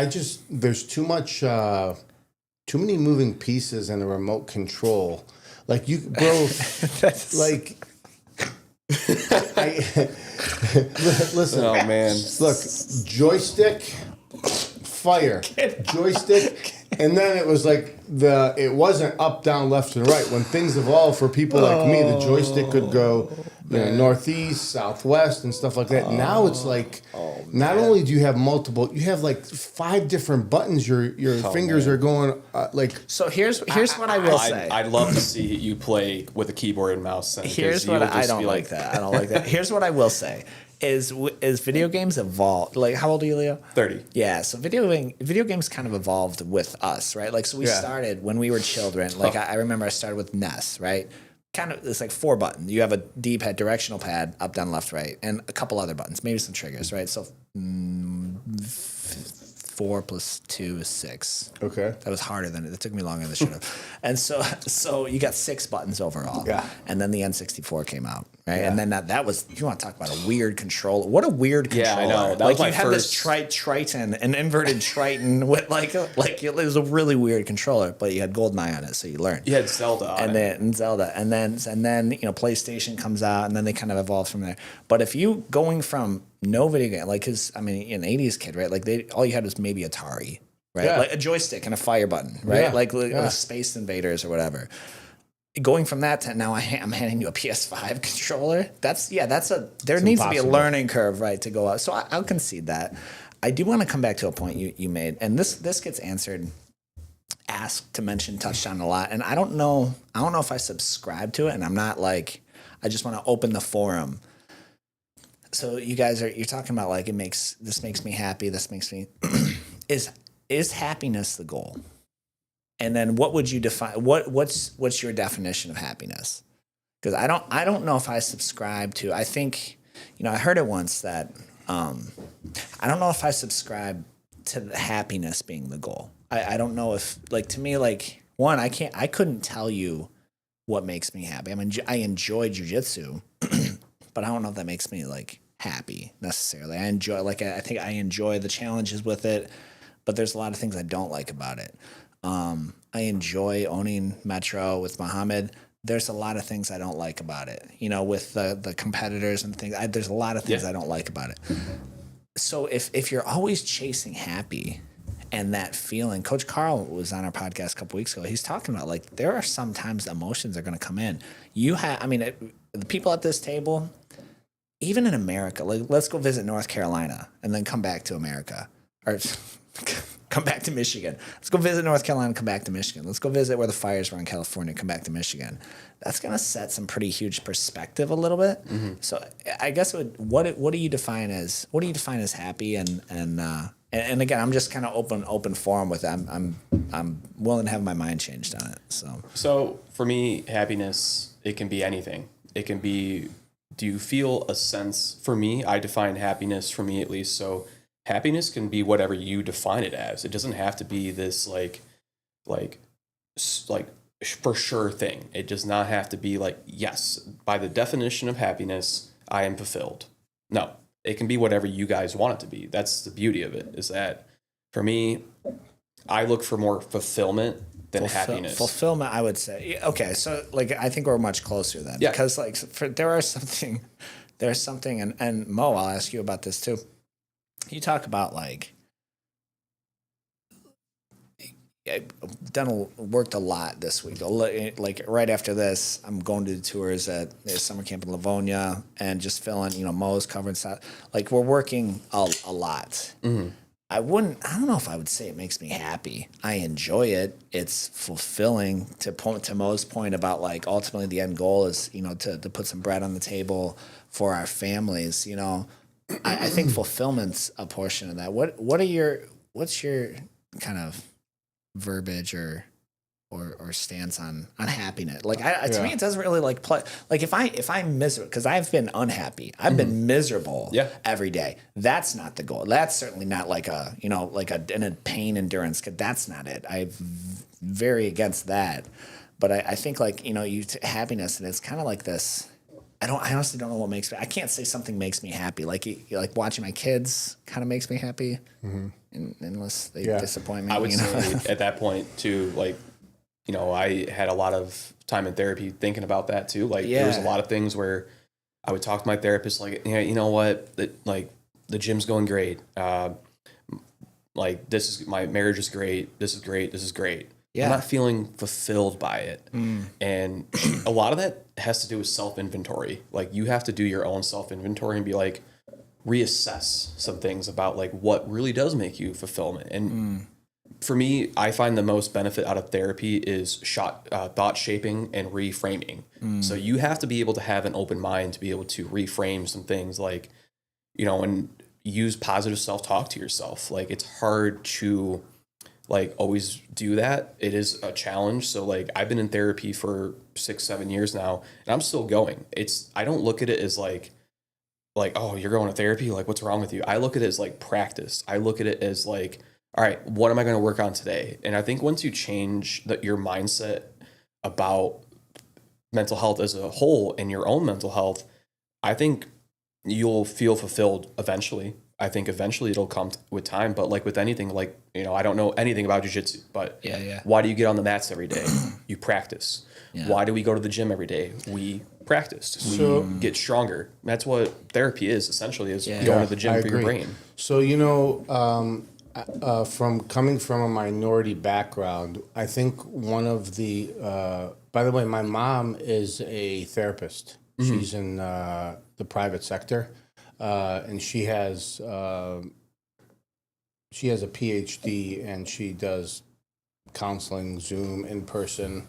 S2: just, there's too many moving pieces in a remote control. Like you, bro, like, listen.
S3: Oh man!
S2: Look, joystick, fire, joystick, and then it was like it wasn't up, down, left, and right. When things evolved for people like me, the joystick could go northeast, southwest, and stuff like that. Now it's like, not only do you have multiple, you have like 5 different buttons. Your fingers are going like.
S1: So here's what I will say.
S3: I'd love to see you play with a keyboard and mouse.
S1: Here's what I don't like that. I don't like that. Here's what I will say. Is video games evolved? Like, how old are you, Leo?
S3: 30.
S1: Yeah, so video games kind of evolved with us, right? Like, so we started when we were children. Like, I remember I started with NES, right? Kind of, it's like 4 buttons. You have a D-pad, directional pad, up, down, left, right, and a couple other buttons, maybe some triggers, right? So 4 plus 2 is 6.
S2: Okay.
S1: That was harder than it. It took me longer than it should have. And so you got 6 buttons overall.
S2: Yeah.
S1: And then the N64 came out, right? Yeah. And then that was, you want to talk about a weird controller. What a weird controller.
S3: Yeah, I know. That
S1: like
S3: was my
S1: you had this Triton, an inverted Triton with like it was a really weird controller, but you had GoldenEye on it, so you learned.
S3: You had Zelda on it.
S1: And Zelda. And then PlayStation comes out, and then they kind of evolved from there. But if you going from no video game, like, because, I mean, an 80s kid, right? Like, all you had was maybe Atari, right?
S2: Yeah.
S1: Like a joystick and a fire button, right?
S2: Yeah.
S1: Like Space Invaders or whatever. Going from that to now I'm handing you a PS5 controller. There needs to be a learning curve, right, to go out. So I'll concede that. I do want to come back to a point you made, and this gets asked to mention, touched on a lot, and I don't know if I subscribe to it, and I'm not like, I just want to open the forum. So you guys you're talking about like, this makes me happy, this makes me is happiness the goal? And then what would you define, what's your definition of happiness? Because I don't know if I subscribe to, I think, I heard it once that I don't know if I subscribe to the happiness being the goal. I don't know if, like, to me, like, one, I couldn't tell you what makes me happy. I mean, I enjoy Jiu-Jitsu, but I don't know if that makes me like happy necessarily. I think I enjoy the challenges with it, but there's a lot of things I don't like about it. I enjoy owning Metro with Muhammad. There's a lot of things I don't like about it. With the competitors and things. There's a lot of things I don't like about it. So if you're always chasing happy and that feeling, Coach Carl was on our podcast a couple weeks ago. He's talking about, like, there are sometimes emotions are going to come in. The people at this table, even in America, like let's go visit North Carolina and then come back to America, or come back to Michigan. Let's go visit North Carolina, come back to Michigan. Let's go visit where the fires were in California, come back to Michigan. That's gonna set some pretty huge perspective a little bit. So I guess what do you define as happy and again, I'm just kind of open forum with it. I'm willing to have my mind changed on it.
S3: So for me, happiness, it can be anything. It can be, do you feel a sense? For me, I define happiness, for me at least. So happiness can be whatever you define it as. It doesn't have to be this like for sure thing. It does not have to be like, yes, by the definition of happiness, I am fulfilled. No, it can be whatever you guys want it to be. That's the beauty of it, is that for me, I look for more fulfillment than happiness.
S1: Fulfillment, I would say. Okay, so like I think we're much closer then.
S3: Yeah.
S1: Because like there's something, and Mo, I'll ask you about this too. You talk about like I've worked a lot this week. Like right after this, I'm going to the tours at the summer camp in Livonia and just filling, Mo's covering stuff. Like we're working a lot. Mm-hmm. I don't know if I would say it makes me happy. I enjoy it. It's fulfilling. To Mo's point about like ultimately the end goal is, to put some bread on the table for our families. I think fulfillment's a portion of that. What's your kind of verbiage or stance on happiness? Like to me, it doesn't really like play. Like if I'm miserable, because I've been unhappy, I've been miserable every day. That's not the goal. That's certainly not like a pain endurance. Cause that's not it. I'm very against that. But I think like happiness, and it's kind of like this. I honestly don't know what makes me. I can't say something makes me happy. Like watching my kids kind of makes me happy, unless they disappoint me.
S3: I would say at that point too, like, I had a lot of time in therapy thinking about that too. Like there was a lot of things where I would talk to my therapist, like, you know what, like the gym's going great. Like my marriage is great. This is great. This is great. Yeah. I'm not feeling fulfilled by it. And a lot of that has to do with self-inventory. Like you have to do your own self-inventory and be like, reassess some things about like what really does make you fulfillment. And for me, I find the most benefit out of therapy is thought shaping and reframing. So you have to be able to have an open mind to be able to reframe some things, like, and use positive self-talk to yourself. Like it's hard to like always do that. It is a challenge. So like I've been in therapy for 6-7 years now and I'm still going. I don't look at it as like, oh, you're going to therapy, like what's wrong with you? I look at it as like practice. I look at it as like, all right, what am I going to work on today? And I think once you change your mindset about mental health as a whole and your own mental health, I think you'll feel fulfilled eventually. I think eventually it'll come with time. But like with anything, like, I don't know anything about jiu-jitsu, but why do you get on the mats every day? You practice. Yeah. Why do we go to the gym every day? We practice. We get stronger. That's what therapy is, essentially, is going to the gym for your brain.
S2: So, from coming from a minority background, I think one of the, by the way, my mom is a therapist. Mm-hmm. She's in the private sector, and she has a PhD, and she does counseling, Zoom, in person.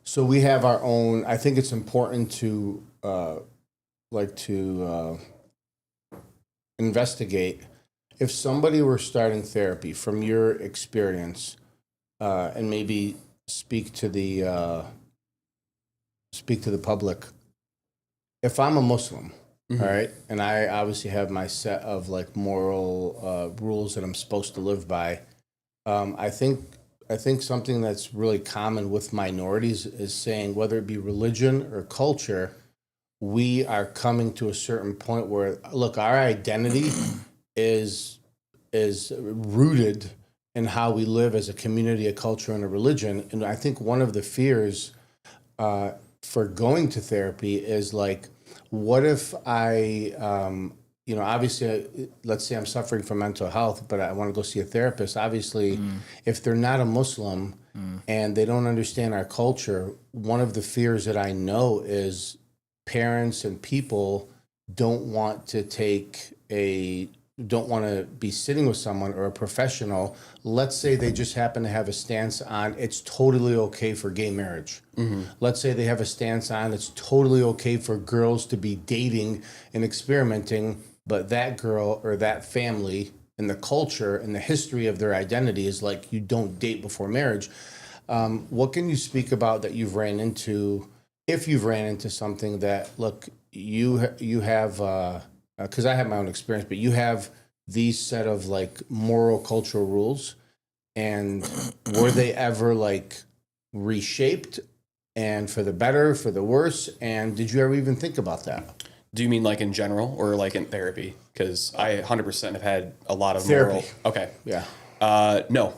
S2: So we have our own. I think it's important to investigate if somebody were starting therapy from your experience, and maybe speak to the public. If I'm a Muslim, all right, and I obviously have my set of like moral rules that I'm supposed to live by, I think something that's really common with minorities is saying, whether it be religion or culture, we are coming to a certain point where, look, our identity is rooted in how we live as a community, a culture, and a religion. And I think one of the fears for going to therapy is like, what if I you know, obviously, let's say I'm suffering from mental health, but I want to go see a therapist. Obviously, if they're not a Muslim and they don't understand our culture, one of the fears that I know is parents and people don't want to don't want to be sitting with someone or a professional. Let's say they just happen to have a stance on it's totally okay for gay marriage. Let's say they have a stance on it's totally okay for girls to be dating and experimenting, but that girl or that family and the culture and the history of their identity is like you don't date before marriage. What can you speak about that you've ran into, if you've ran into something that, look, you have, because I have my own experience, but you have these set of like moral cultural rules, and were they ever like reshaped and for the better, for the worse? And did you ever even think about that?
S3: Do you mean like in general or like in therapy? Because I 100% have had a lot of
S2: Therapy.
S3: moral. Okay.
S2: Yeah.
S3: No.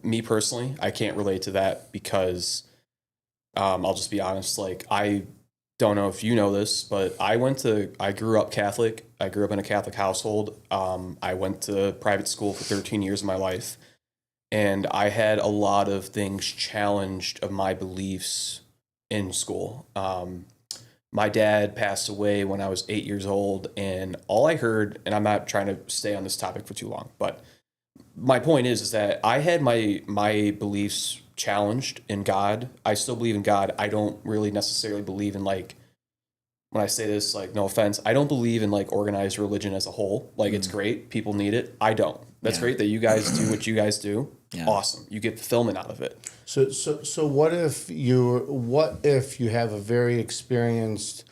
S3: Me personally, I can't relate to that because I'll just be honest. Like, I don't know if you know this, but I grew up Catholic. I grew up in a Catholic household. I went to private school for 13 years of my life. And I had a lot of things challenged of my beliefs in school. My dad passed away when I was 8 years old, and all I heard, and I'm not trying to stay on this topic for too long, but my point is that I had my beliefs challenged in God. I still believe in God. I don't really necessarily believe in, like, when I say this, like, no offense, I don't believe in like organized religion as a whole. Like, it's great. People need it. I don't. That's great that you guys do what you guys do. Yeah. Awesome. You get fulfillment out of it.
S2: So what if you have a very experienced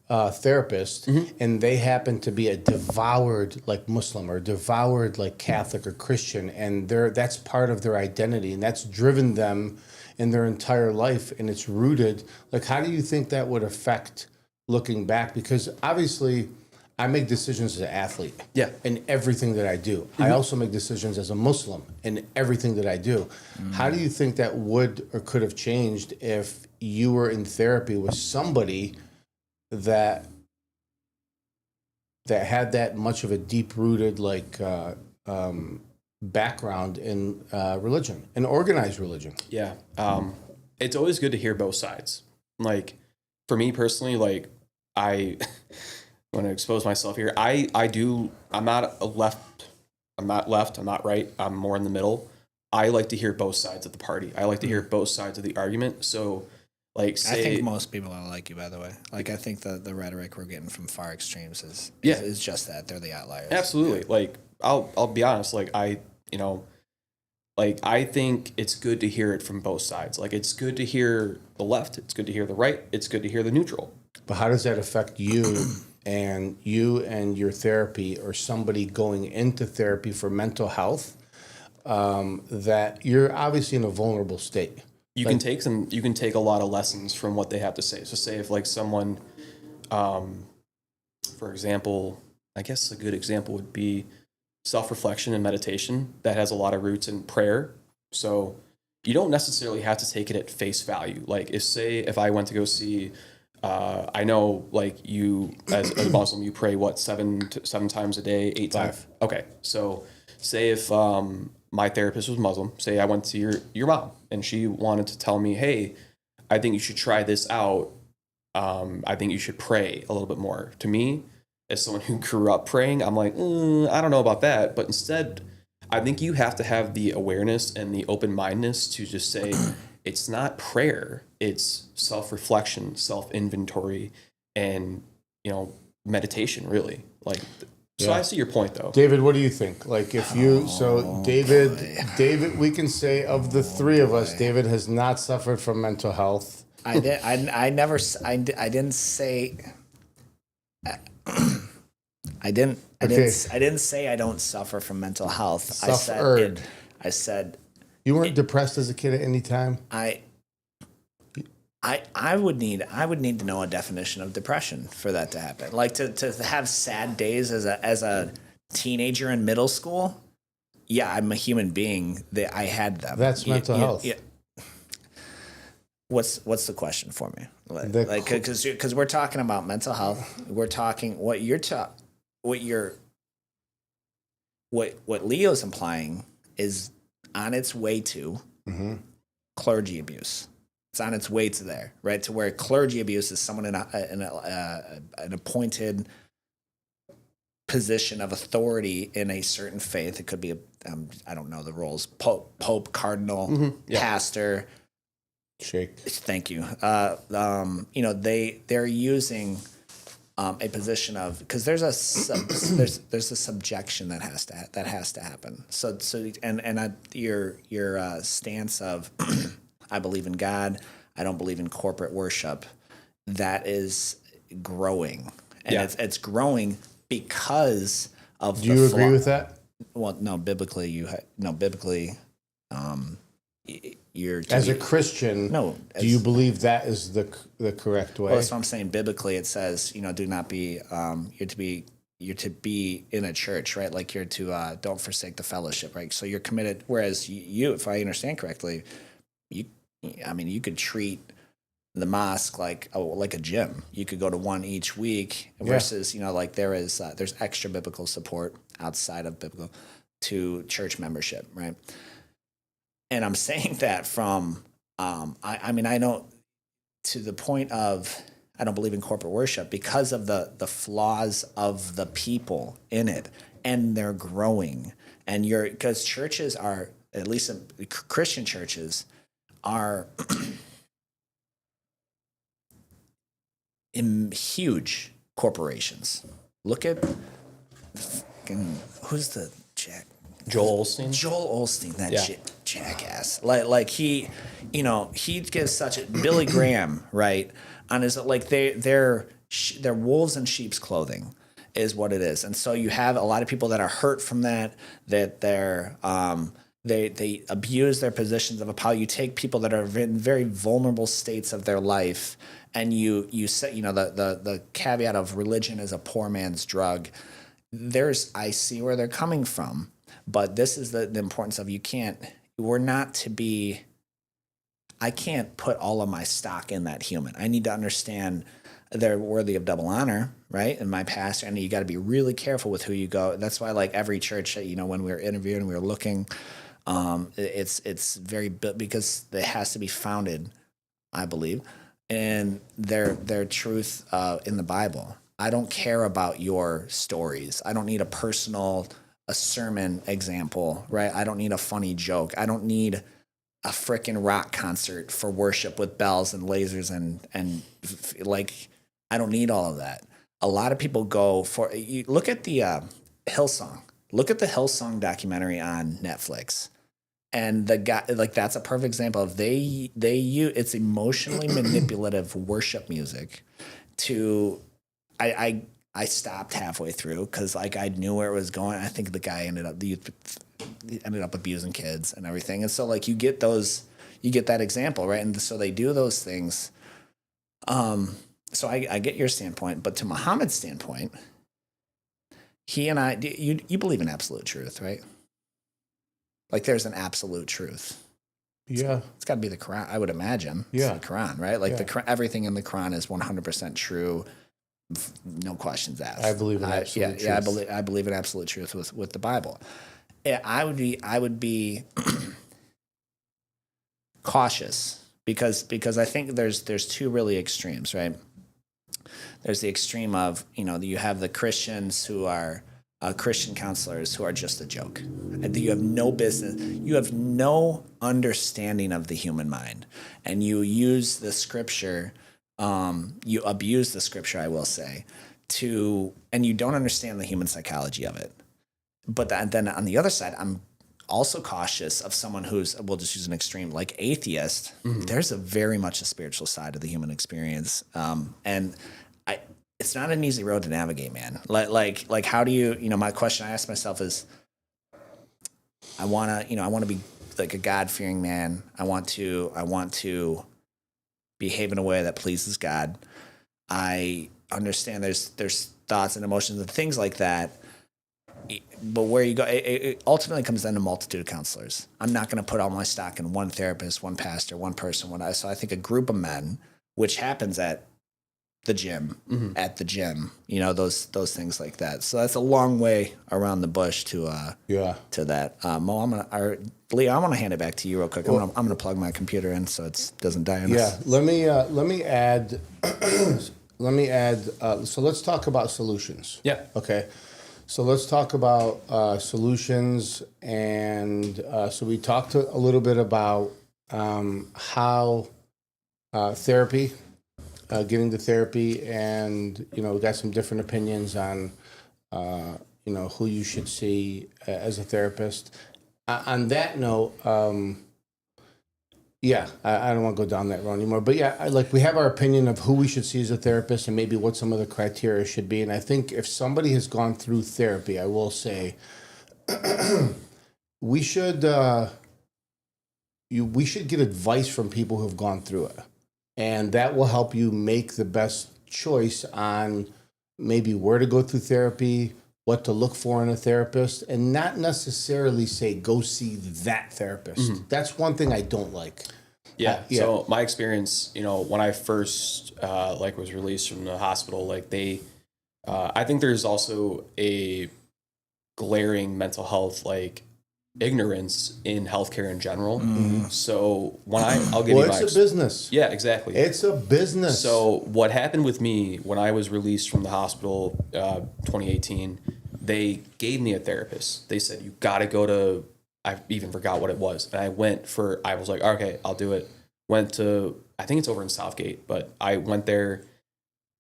S2: therapist and they happen to be a devoured like Muslim or devoured like Catholic or Christian, and that's part of their identity and that's driven them in their entire life and it's rooted, like, how do you think that would affect looking back? Because obviously I make decisions as an athlete in everything that I do. I also make decisions as a Muslim in everything that I do. How do you think that would or could have changed if you were in therapy with somebody that had that much of a deep-rooted like background in religion, in organized religion? Yeah.
S3: It's always good to hear both sides. Like, for me personally, like, I want to expose myself here. I'm not left, I'm not right. I'm more in the middle. I like to hear both sides of the party. I like to hear both sides of the argument. So, like, say,
S1: I think most people are like you, by the way. Like, I think the rhetoric we're getting from far extremes is just that they're the outliers.
S3: Absolutely. Yeah. Like, I'll be honest. Like, I think it's good to hear it from both sides. Like, it's good to hear the left. It's good to hear the right. It's good to hear the neutral.
S2: But how does that affect you and your therapy, or somebody going into therapy for mental health, that you're obviously in a vulnerable state?
S3: You can take a lot of lessons from what they have to say. So say if like someone, for example, I guess a good example would be self-reflection and meditation that has a lot of roots in prayer. So you don't necessarily have to take it at face value. Like, if I went to go see, I know, like, you as a Muslim, you pray what, seven times a day, 8 times. Okay, so say if my therapist was Muslim, say I went to your mom and she wanted to tell me, hey, I think you should try this out. I think you should pray a little bit more. To me, as someone who grew up praying, I'm like, I don't know about that. But instead, I think you have to have the awareness and the open-mindedness to just say, it's not prayer, it's self-reflection, self-inventory, and, meditation, really. Like, so I see your point, though.
S2: David, what do you think? Like, if you, David, we can say of the three of us, David has not suffered from mental health.
S1: I didn't say I didn't say I don't suffer from mental health.
S2: Suffered.
S1: I said
S2: you weren't depressed as a kid at any time.
S1: I would need to know a definition of depression for that to happen. Like to have sad days as a teenager in middle school. Yeah, I'm a human being. I had them.
S2: That's mental health.
S1: Yeah. What's the question for me? Like, because we're talking about mental health. We're talking what what you're what Leo's implying is on its way to clergy abuse. It's on its way to there, right? To where clergy abuse is someone in an appointed position of authority in a certain faith. It could be I don't know the roles: pope, cardinal, pastor.
S2: Shake.
S1: Thank you. They're using a position of, because there's a there's a subjection that has to happen. So your stance of I believe in God, I don't believe in corporate worship, that is growing, and it's growing because of.
S2: Do you agree with that?
S1: Well, no, biblically you're
S2: as a Christian.
S1: No,
S2: do you believe that is the correct way?
S1: Well, that's what I'm saying. Biblically, it says, do not be. You're to be in a church, right? Like you're to don't forsake the fellowship, right? So you're committed. Whereas you, if I understand correctly, you could treat the mosque like a gym. You could go to one each week versus like there's extra biblical support outside of biblical to church membership, right? And I'm saying that from, I know to the point of, I don't believe in corporate worship because of the flaws of the people in it, and they're growing. And because churches are, at least Christian churches, are in huge corporations. Look at, who's the Jack?
S3: Joel Osteen.
S1: Joel Osteen, jackass. Like he gives such a Billy Graham, right? On his they're wolves in sheep's clothing, is what it is. And so you have a lot of people that are hurt from that they're they abuse their positions of power. You take people that are in very vulnerable states of their life, and you set the caveat of religion is a poor man's drug. I see where they're coming from. But this is the importance of I can't put all of my stock in that human. I need to understand they're worthy of double honor, right? And my pastor, and you got to be really careful with who you go. That's why, like every church, when we were interviewing, we were looking, it's very, because it has to be founded, I believe, in their truth in the Bible. I don't care about your stories. I don't need a sermon example, right? I don't need a funny joke. I don't need a frickin' rock concert for worship with bells and lasers and I don't need all of that. A lot of people go for, look at the Hillsong. Look at the Hillsong documentary on Netflix. And the guy, that's a perfect example of it's emotionally manipulative worship music to, I stopped halfway through because I knew where it was going. I think the guy ended up abusing kids and everything. And so you get that example, right? And so they do those things. So I get your standpoint, but to Muhammad's standpoint, he and you believe in absolute truth, right? Like there's an absolute truth.
S2: Yeah.
S1: It's got to be the Quran, I would imagine.
S2: Yeah.
S1: It's the Quran, right? Everything in the Quran is 100% true. No questions asked.
S2: I believe in absolute truth.
S1: I believe in absolute truth with the Bible. Yeah, I would be cautious because I think there's two really extremes, right? There's the extreme of you have the Christians who are Christian counselors who are just a joke. And you have no business. You have no understanding of the human mind, and you use the scripture. You abuse the scripture, I will say, and you don't understand the human psychology of it. But then on the other side, I'm also cautious of someone who's, we'll just use an extreme, like atheist. Mm-hmm. There's very much a spiritual side of the human experience. And it's not an easy road to navigate, man. Like how do you, my question I ask myself is, I want to be like a God-fearing man. I want to behave in a way that pleases God. I understand there's thoughts and emotions and things like that. But where you go, it ultimately comes down to a multitude of counselors. I'm not going to put all my stock in one therapist, one pastor, one person. So I think a group of men, which happens at the gym, at the gym, you know, those things like that. So that's a long way around the bush to that. Mo, Leo, I'm gonna hand it back to you real quick. I'm gonna plug my computer in so it doesn't die on us.
S2: Let me add. So let's talk about solutions.
S3: Yeah.
S2: Okay. So let's talk about solutions, and so we talked a little bit about how therapy. Getting to therapy, and we got some different opinions on who you should see as a therapist. On that note, I don't want to go down that road anymore. But we have our opinion of who we should see as a therapist, and maybe what some of the criteria should be. And I think if somebody has gone through therapy, I will say we should get advice from people who have gone through it. And that will help you make the best choice on maybe where to go through therapy, what to look for in a therapist, and not necessarily say, go see that therapist. Mm-hmm. That's one thing I don't like.
S3: Yeah. So my experience, when I first was released from the hospital, I think there's also a glaring mental health ignorance in healthcare in general. Mm-hmm. So when I'll give you my
S2: it's a business.
S3: Yeah, exactly.
S2: It's a business.
S3: So what happened with me when I was released from the hospital, 2018, they gave me a therapist. They said, you got to go to, I even forgot what it was. And I was like, okay, I'll do it. Went to, I think it's over in Southgate, but I went there.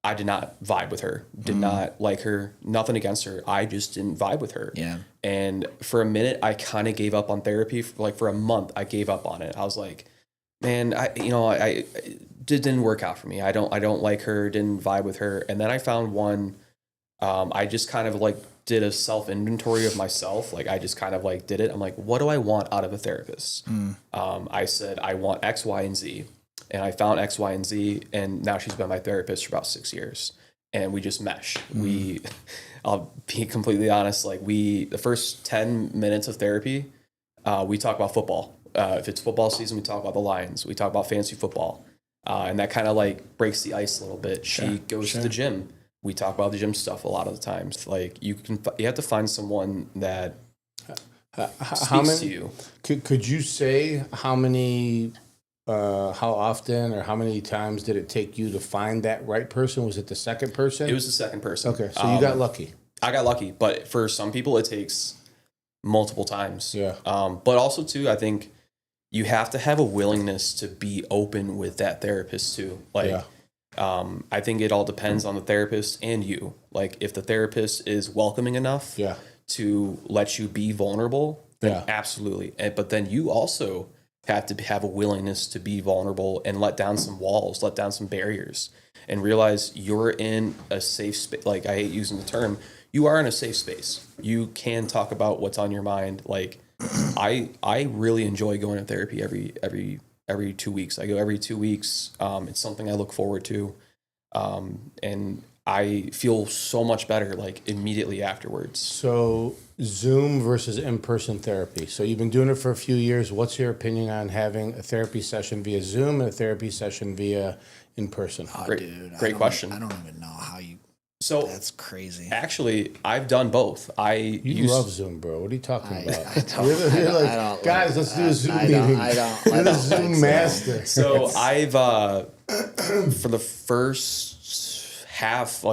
S3: I did not vibe with her, did not like her, nothing against her. I just didn't vibe with her.
S1: Yeah.
S3: And for a minute, I kind of gave up on therapy. For a month, I gave up on it. I was like, man, it didn't work out for me. I don't like her, didn't vibe with her. And then I found one, I just kind of did a self inventory of myself. I just kind of did it. I'm like, what do I want out of a therapist? I said, I want X, Y, and Z. And I found X, Y, and Z, and now she's been my therapist for about 6 years, and we just mesh. I'll be completely honest. The first 10 minutes of therapy, we talk about football. If it's football season, we talk about the Lions. We talk about fantasy football, and that kind of breaks the ice a little bit. She goes to the gym. We talk about the gym stuff a lot of the times. You have to find someone that speaks to you.
S2: Could you say how many? How often or how many times did it take you to find that right person? Was it the second person?
S3: It was the second person.
S2: Okay, so you got lucky.
S3: I got lucky, but for some people it takes multiple times.
S2: Yeah.
S3: But also too, I think you have to have a willingness to be open with that therapist too. I think it all depends on the therapist and you. If the therapist is welcoming enough to let you be vulnerable, then absolutely. But then you also have to have a willingness to be vulnerable and let down some walls, let down some barriers, and realize you're in a safe space. I hate using the term, you are in a safe space. You can talk about what's on your mind. I really enjoy going to therapy every 2 weeks. I go every 2 weeks. It's something I look forward to. And I feel so much better immediately afterwards.
S2: So Zoom versus in-person therapy. So you've been doing it for a few years. What's your opinion on having a therapy session via Zoom and a therapy session via in-person?
S1: Oh,
S3: great question.
S1: I don't even know how you.
S3: So
S1: that's crazy.
S3: Actually, I've done both.
S2: You love Zoom, bro. What are you talking about?
S1: I don't,
S2: guys, let's do a Zoom meeting. You're the Zoom master.
S3: So I've for the first half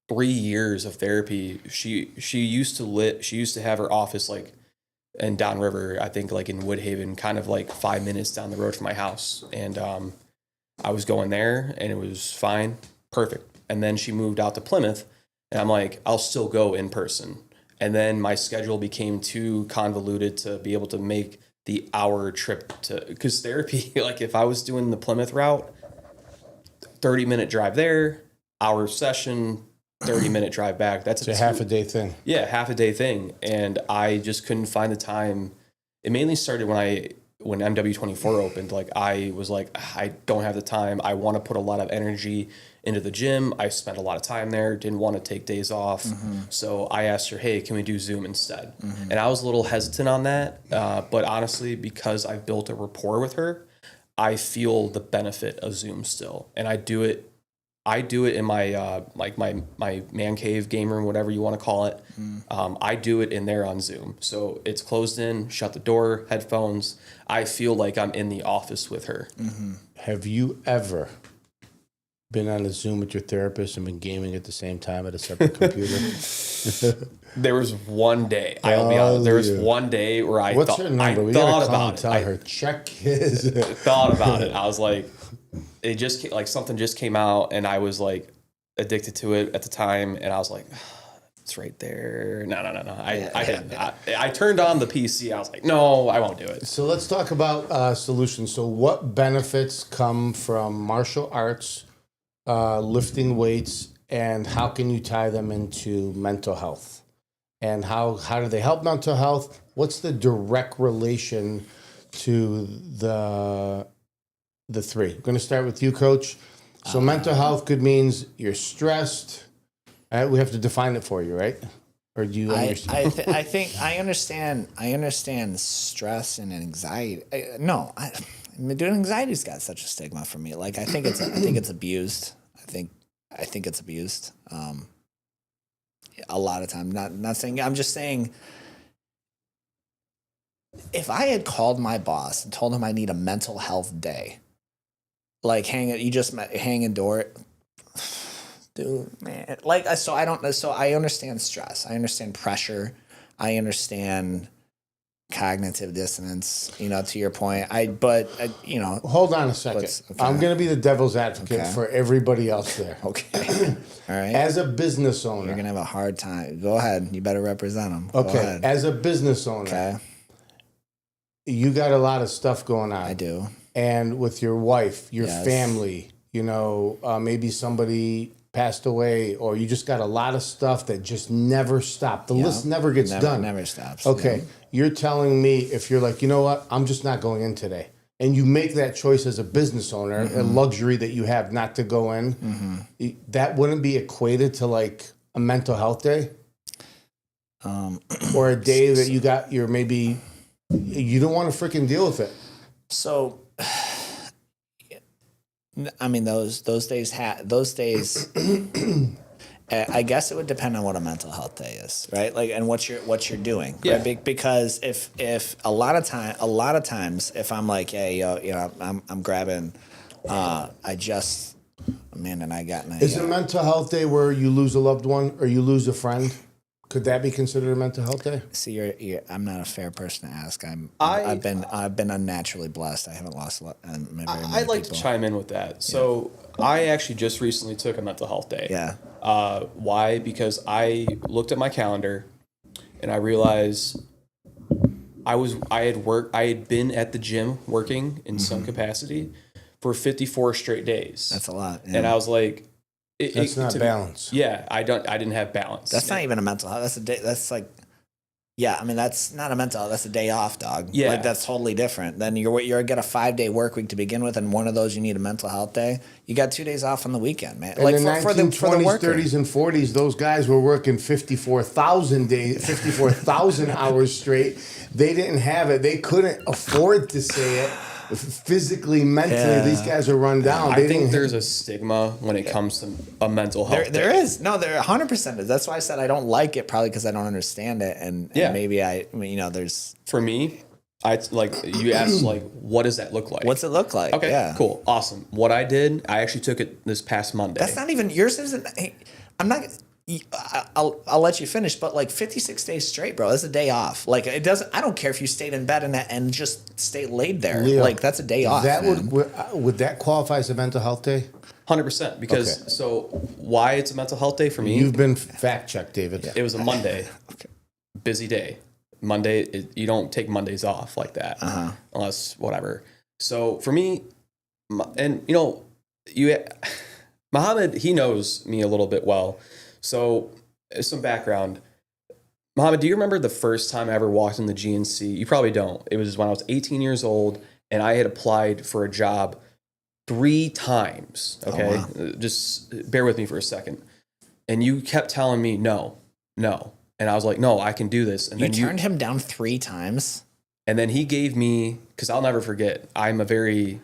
S3: 3 years of therapy, she used to have her office in Downriver, I think in Woodhaven, kind of 5 minutes down the road from my house. And I was going there and it was fine, perfect. And then she moved out to Plymouth and I'm like, I'll still go in person. And then my schedule became too convoluted to be able to make the hour trip because therapy, if I was doing the Plymouth route, 30-minute drive there, hour session, 30-minute drive back. That's
S2: a half a day thing.
S3: Yeah, half a day thing. And I just couldn't find the time. It mainly started when MW24 opened. I was I don't have the time. I want to put a lot of energy into the gym. I spent a lot of time there, didn't want to take days off. Mm-hmm. So I asked her, hey, can we do Zoom instead? Mm-hmm. And I was a little hesitant on that. But honestly, because I've built a rapport with her, I feel the benefit of Zoom still. And I do it I do it in my like my man cave, game room, whatever you want to call it. I do it in there on Zoom. So it's closed in, shut the door, headphones. I feel like I'm in the office with her.
S2: Have you ever been on a Zoom with your therapist and been gaming at the same time at a separate computer?
S3: There was one day, I'll be honest, there was one day where I
S2: What's
S3: thought,
S2: her number? We
S3: thought
S2: gotta call
S3: about
S2: and
S3: it.
S2: tell
S3: I
S2: her check his.
S3: thought about it. I was like, it just like something just came out, and I was like addicted to it at the time, and I was like, it's right there. No. I didn't. I turned on the PC. I was like, no, I won't do it.
S2: So let's talk about solutions. So what benefits come from martial arts, lifting weights, and how can you tie them into mental health? And how do they help mental health? What's the direct relation to the three? I'm going to start with you, Coach. So mental health could means you're stressed. We have to define it for you, right? Or do you understand?
S1: I think I understand. I understand stress and anxiety. Anxiety's got such a stigma for me. Like I think it's abused. I think it's abused. A lot of time. Not saying. I'm just saying. If I had called my boss and told him I need a mental health day, like hang a door. Dude, man, so I understand stress. I understand pressure. I understand cognitive dissonance, to your point.
S2: Hold on a second.
S1: Okay.
S2: I'm going to be the devil's advocate for everybody else there.
S1: Okay. All right.
S2: As a business owner.
S1: You're going to have a hard time. Go ahead. You better represent them.
S2: Okay. As a business owner.
S1: Okay.
S2: You got a lot of stuff going on.
S1: I do.
S2: And with your wife, your family, maybe somebody passed away, or you just got a lot of stuff that just never stopped. The list never gets done.
S1: Never stops.
S2: Okay. You're telling me if you're like, you know what, I'm just not going in today. And you make that choice as a business owner, a luxury that you have not to go in, that wouldn't be equated to like a mental health day? Or a day that you got your maybe, you don't want to freaking deal with it.
S1: So, I mean, those days. I guess it would depend on what a mental health day is, right? Like, and what you're doing,
S3: Yeah.
S1: right? Because if a lot of times, if I'm like, hey, I'm grabbing, Is
S2: a mental health day where you lose a loved one or you lose a friend? Could that be considered a mental health day?
S1: See, I'm not a fair person to ask. I've been unnaturally blessed. I haven't lost a lot.
S3: I'd like to chime in with that. So I actually just recently took a mental health day.
S1: Yeah.
S3: Why? Because I looked at my calendar and I realized I had been at the gym working in some capacity for 54 straight days.
S1: That's a lot. Yeah.
S3: And I was like,
S2: that's not balance.
S3: I didn't have balance.
S1: That's not even a mental health. That's a day. That's like, yeah. I mean, that's not a mental health. That's a day off, dog.
S3: Yeah.
S1: Like that's totally different. Then you're get a 5-day work week to begin with, and one of those you need a mental health day. You got 2 days off on the weekend, man.
S2: And
S1: like
S2: in the 1920s,
S1: worker.
S2: 30s, and 40s, those guys were working 54,000 hours straight. They didn't have it. They couldn't afford to say it. Physically, mentally, these guys are run down.
S3: I think there's a stigma when it comes to a mental health.
S1: There is. No, there 100% is. That's why I said I don't like it, probably because I don't understand it, and maybe there's.
S3: For me, I like you asked like, what does that look like?
S1: What's it look like?
S3: Okay,
S1: yeah.
S3: cool, awesome. What I did, I actually took it this past Monday.
S1: That's not even yours. Isn't? I'm not. I'll let you finish, but like 56 days straight, bro. That's a day off. Like it doesn't. I don't care if you stayed in bed and just stay laid there.
S2: Leo,
S1: like that's a day off.
S2: That
S1: man.
S2: would that qualify as a mental health day?
S3: 100%. Because so why it's a mental health day for me?
S2: You've been fact checked, David.
S3: It was a Monday, busy day. Monday, you don't take Mondays off like that unless whatever. So for me, and Muhammad, he knows me a little bit well. So, some background. Muhammad, do you remember the first time I ever walked in the GNC? You probably don't. It was when I was 18 years old, and I had applied for a job 3 times. Okay?
S1: Oh, wow.
S3: Just bear with me for a second. And you kept telling me, no. And I was like, no, I can do this. And
S1: you
S3: then
S1: turned him down 3 times?
S3: And then he gave me, because I'll never forget, I remember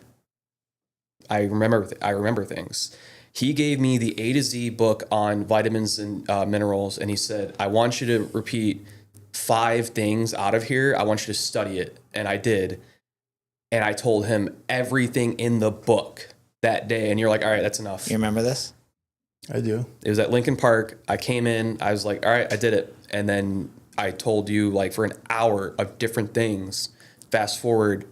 S3: things. He gave me the A to Z book on vitamins and minerals, and he said, I want you to repeat 5 things out of here. I want you to study it. And I did. And I told him everything in the book that day. And you're like, all right, that's enough.
S1: You remember this?
S2: I do.
S3: It was at Lincoln Park. I came in. I was like, all right, I did it. And then I told you like for an hour of different things. Fast forward,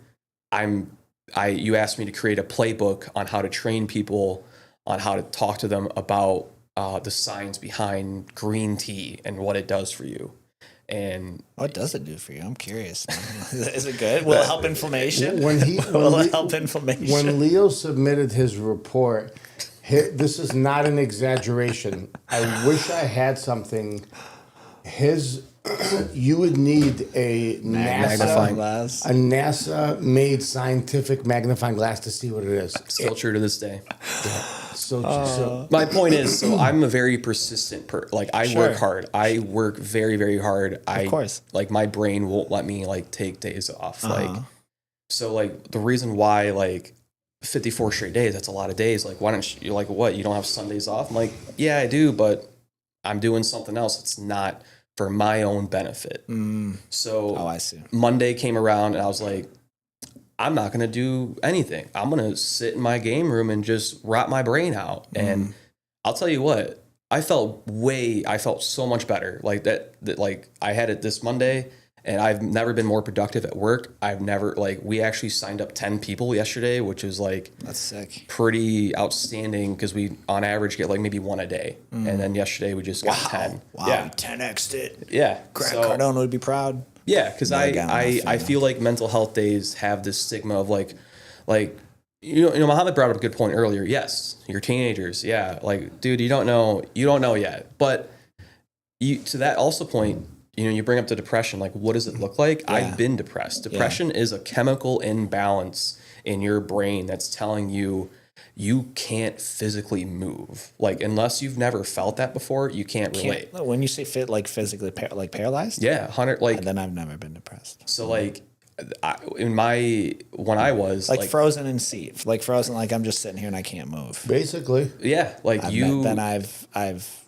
S3: you asked me to create a playbook on how to train people, on how to talk to them about the science behind green tea and what it does for you. And
S1: what does it do for you? I'm curious. Is it good? Will it help inflammation?
S2: Will
S1: it help inflammation?
S2: When Leo submitted his report, this is not an exaggeration. I wish I had something. You would need a
S1: magnifying glass,
S2: a NASA-made scientific magnifying glass to see what it is.
S3: Still true to this day.
S2: Yeah. So
S3: my point is, so I'm a very persistent I work hard. I work very, very hard.
S1: Of course.
S3: Like my brain won't let me like take days off. So like the reason why like 54 straight days, that's a lot of days. Like, why don't you, like, what? You don't have Sundays off? I'm like, yeah, I do, but I'm doing something else. It's not for my own benefit. So
S1: I see.
S3: Monday came around and I was like, I'm not going to do anything. I'm going to sit in my game room and just rot my brain out. And I'll tell you what, I felt so much better. Like that like I had it this Monday and I've never been more productive at work. We actually signed up 10 people yesterday, which is like,
S1: that's sick.
S3: Pretty outstanding because we on average get like maybe 1 a day. And then yesterday we just got 10.
S1: Wow.
S3: Yeah.
S1: 10x'd it.
S3: Yeah.
S1: Grant Cardone would be proud.
S3: Yeah, because I feel like mental health days have this stigma of like Muhammad brought up a good point earlier. Yes, you're teenagers. Yeah, like dude, you don't know yet. But to that also point, you bring up the depression. Like, what does it look like? Yeah. I've been depressed. Depression is a chemical imbalance in your brain that's telling you can't physically move. Like, unless you've never felt that before, you can't relate.
S1: When you say physically paralyzed?
S3: Yeah, 100. Like,
S1: and then I've never been depressed.
S3: So like, when I was
S1: like frozen in seat, like frozen, like I'm just sitting here and I can't move.
S3: Basically, yeah. Like I've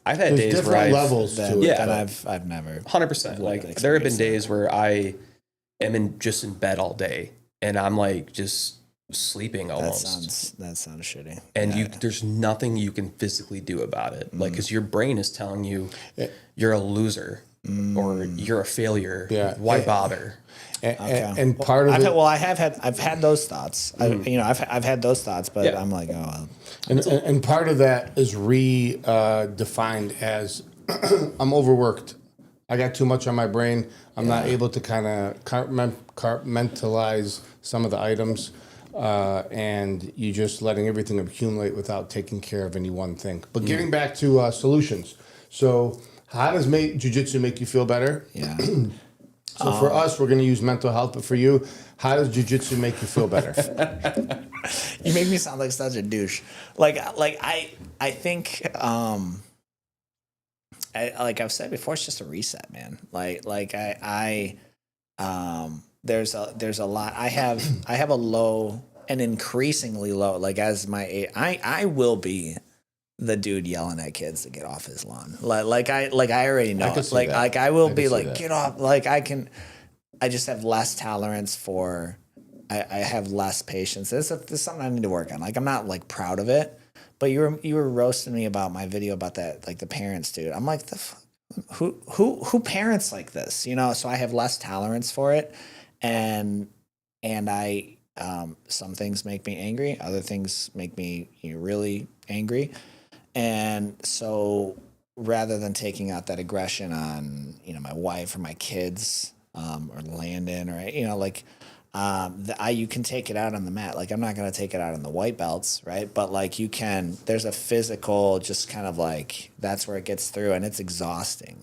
S3: had days where
S2: levels to it.
S3: Yeah,
S1: and I've never
S3: 100%. Like there have been days where I am in bed all day and I'm like just sleeping almost.
S1: That sounds shitty.
S3: And there's nothing you can physically do about it. Like, because your brain is telling you you're a loser or you're a failure.
S2: Yeah.
S3: Why bother?
S2: And part of
S1: I've had those thoughts. I've had those thoughts, but I'm like, oh.
S2: And part of that is defined as I'm overworked. I got too much on my brain. I'm not able to kind of compartmentalize some of the items. And you just letting everything accumulate without taking care of any one thing. But getting back to solutions. So how does Jiu-Jitsu make you feel better?
S1: Yeah.
S2: So for us, we're going to use mental health. But for you, how does Jiu-Jitsu make you feel better?
S1: You make me sound like such a douche. I think, like I've said before, it's just a reset, man. There's a lot. I have a low, an increasingly low, like as my age, I will be the dude yelling at kids to get off his lawn. Like I already know. I will be like, get off. Like I just have less tolerance for, I have less patience. This is something I need to work on. Like, I'm not like proud of it, but you were roasting me about my video about that, like the parents, dude. I'm like, who parents like this? So I have less tolerance for it. And I, some things make me angry. Other things make me really angry. And so rather than taking out that aggression on, my wife or my kids, or Landon or, you can take it out on the mat. Like, I'm not going to take it out on the white belts. Right. But like there's a physical, just kind of like, that's where it gets through and it's exhausting.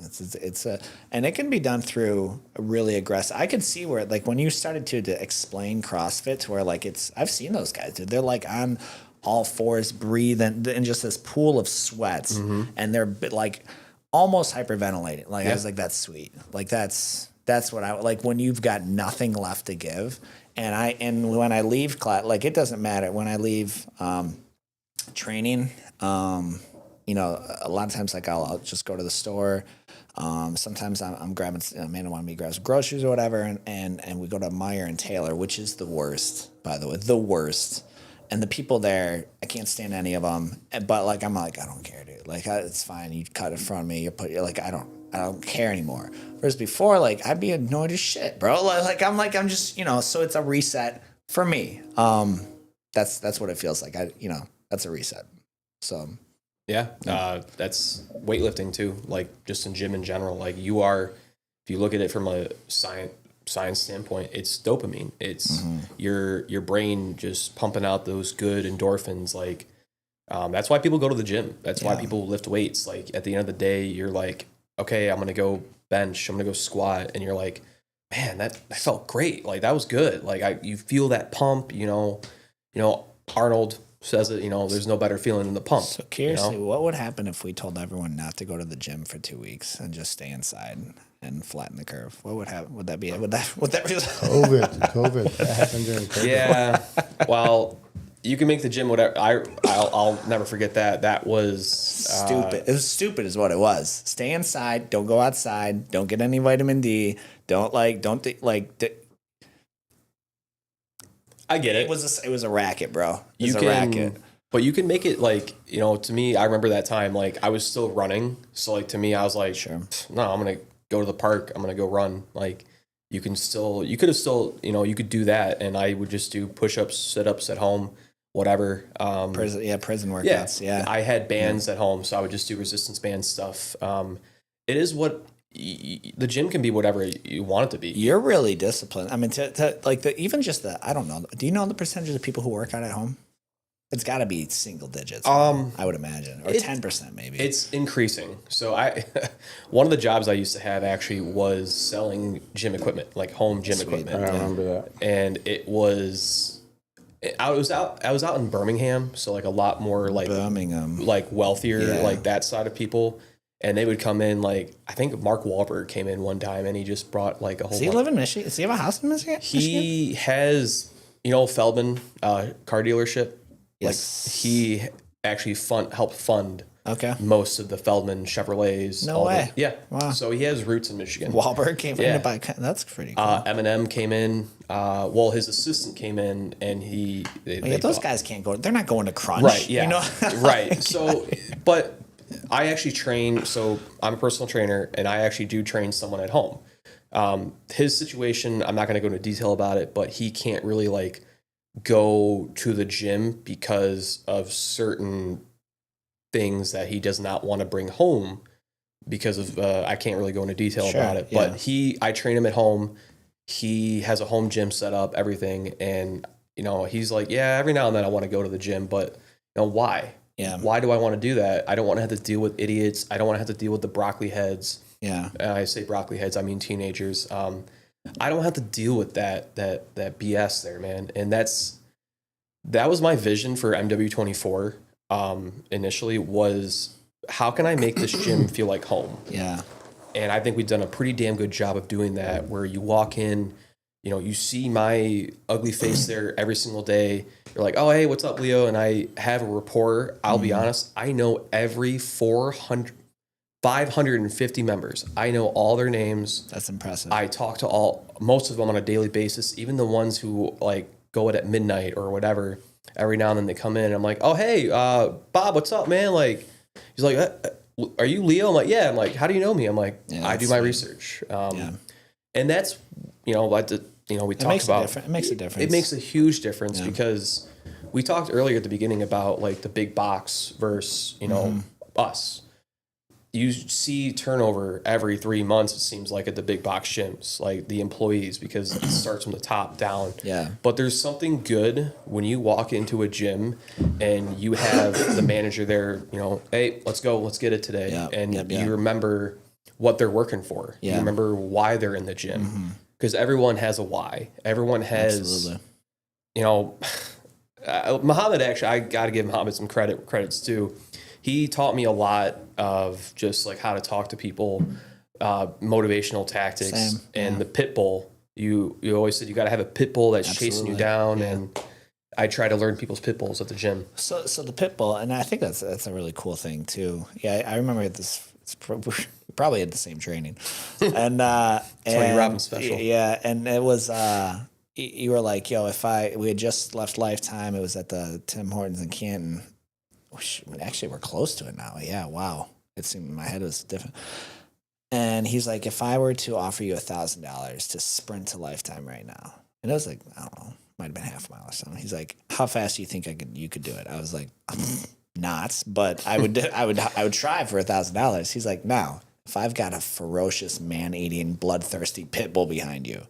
S1: And it can be done through a really aggressive. I could see where like when you started to explain CrossFit to where like I've seen those guys, dude, they're like on all fours, breathe in just this pool of sweats and they're like almost hyperventilating. Like I was like, that's sweet. Like that's what I like when you've got nothing left to give. And when I leave class, like it doesn't matter when I leave training. You know, a lot of times, like I'll just go to the store. Sometimes I'm grabbing, Amanda wanted me to grab some groceries or whatever, and we go to Meyer and Taylor, which is the worst, by the way, the worst. And the people there, I can't stand any of them. But like, I'm like, I don't care, dude. Like, it's fine. You cut it from me. You're like, I don't care anymore. Whereas before, like, I'd be annoyed as shit, bro. I'm just, you know. So it's a reset for me. That's what it feels like. That's a reset. So.
S3: Yeah, that's weightlifting too. Like just in gym in general, like you are, if you look at it from a science standpoint, it's dopamine. It's your brain just pumping out those good endorphins. Like that's why people go to the gym. That's why people lift weights. Like at the end of the day, you're like, okay, I'm gonna go bench. I'm gonna go squat, and you're like, man, that felt great. Like that was good. Like you feel that pump. You know, Arnold says it, you know, there's no better feeling than the pump.
S1: So curiously,
S3: you know?
S1: what would happen if we told everyone not to go to the gym for 2 weeks and just stay inside and flatten the curve? What would happen? Would that be it? Would that be
S2: COVID. That happened during COVID.
S3: Yeah. Well, you can make the gym whatever. I'll never forget that. That was
S1: stupid. It was stupid, is what it was. Stay inside. Don't go outside. Don't get any vitamin D.
S3: I get it.
S1: It was a racket, bro. It was a racket.
S3: But you can make it like, you know, to me, I remember that time, like I was still running. So like to me, I was like,
S1: sure,
S3: no, I'm going to go to the park. I'm going to go run. Like you could have still, you know, you could do that. And I would just do push-ups, sit-ups at home, whatever.
S1: Prison workouts. Yeah.
S3: I had bands at home, so I would just do resistance band stuff. It is what the gym can be, whatever you want it to be.
S1: You're really disciplined. I mean, I don't know. Do you know the percentage of people who work out at home? It's got to be single digits. I would imagine, or 10% maybe.
S3: It's increasing. So one of the jobs I used to have actually was selling gym equipment, like home gym equipment.
S2: I remember that.
S3: And I was out in Birmingham, so like a lot more like
S1: Birmingham,
S3: like wealthier, like that side of people. And they would come in, like, I think Mark Wahlberg came in one time and he just brought like a whole.
S1: Does he live in Michigan? Does he have a house in Michigan?
S3: He has, you know, Feldman car dealership.
S1: Yes.
S3: Like he actually helped fund most of the Feldman Chevrolets.
S1: No way.
S3: Yeah.
S1: Wow.
S3: So he has roots in Michigan.
S1: Wahlberg came in to buy. That's pretty cool.
S3: Eminem came in. Well, his assistant came in, and
S1: those guys can't go. They're not going to Crunch.
S3: Right. Yeah.
S1: You know?
S3: Right. So, but I actually train. So I'm a personal trainer, and I actually do train someone at home. His situation, I'm not going to go into detail about it, but he can't really like go to the gym because of certain things that he does not want to bring home because of I can't really go into detail about it.
S1: Yeah.
S3: But I train him at home. He has a home gym set up, everything, and you know he's like, yeah, every now and then I want to go to the gym, but you know why?
S1: Yeah.
S3: Why do I want to do that? I don't want to have to deal with idiots. I don't want to have to deal with the broccoli heads.
S1: Yeah.
S3: And I say broccoli heads, I mean teenagers. I don't have to deal with that BS there, man. And that was my vision for MW24 initially was how can I make this gym feel like home?
S1: Yeah.
S3: And I think we've done a pretty damn good job of doing that where you walk in, you know, you see my ugly face there every single day. You're like, oh, hey, what's up, Leo? And I have a rapport. I'll be honest, I know every 550 members. I know all their names.
S1: That's impressive.
S3: I talk to most of them on a daily basis, even the ones who like go at midnight or whatever. Every now and then they come in and I'm like, oh, hey, Bob, what's up, man? Like, he's like, are you Leo? I'm like, yeah. I'm like, how do you know me? I'm like, I do my research. And that's, you know, like we talked about.
S1: It makes a difference.
S3: It makes a huge difference because we talked earlier at the beginning about like the big box versus, you know, us. You see turnover every 3 months, it seems like, at the big box gyms, like the employees, because it starts from the top down.
S1: Yeah.
S3: But there's something good when you walk into a gym and you have the manager there, you know, hey, let's go, let's get it today.
S1: Yeah.
S3: And you remember what they're working for.
S1: Yeah.
S3: You remember why they're in the gym. Because everyone has a why. Everyone has,
S1: absolutely.
S3: You know, Muhammad, actually, I got to give Muhammad some credits too. He taught me a lot of just like how to talk to people, motivational tactics, and the pit bull. You always said you got to have a pit bull that's chasing you down, and I try to learn people's pit bulls at the gym.
S1: So the pit bull, and I think that's a really cool thing too. Yeah, I remember this. It's probably had the same training, and
S3: Tony Robbins special.
S1: Yeah, and it was you were like, yo, we had just left Lifetime. It was at the Tim Hortons in Canton. Actually, we're close to it now. Yeah, wow. It seemed my head was different. And he's like, if I were to offer you $1,000 to sprint to Lifetime right now, and it was like, I don't know, might have been half a mile or something. He's like, how fast do you think you could do it? I was like, not, but I would try for $1,000. He's like, now, if I've got a ferocious, man-eating, bloodthirsty pit bull behind you,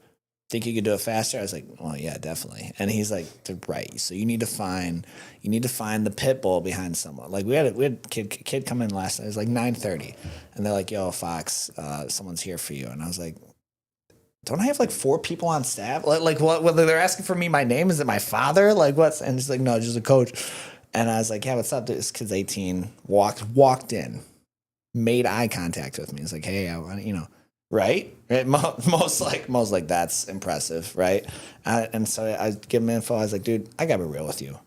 S1: think you could do it faster? I was like, well, yeah, definitely. And he's like, right. So you need to find the pit bull behind someone. Like we had a kid come in last night. It was like 9:30, and they're like, yo, Fox, someone's here for you. And I was like, don't I have like 4 people on staff? Like what? Whether they're asking for me, my name, is it my father? Like what's? And he's like, no, just a coach. And I was like, yeah, what's up? This kid's 18. Walked in, made eye contact with me. He's like, hey, I want, right? Most like that's impressive, right? And so I give him info. I was like, dude, I gotta be real with you.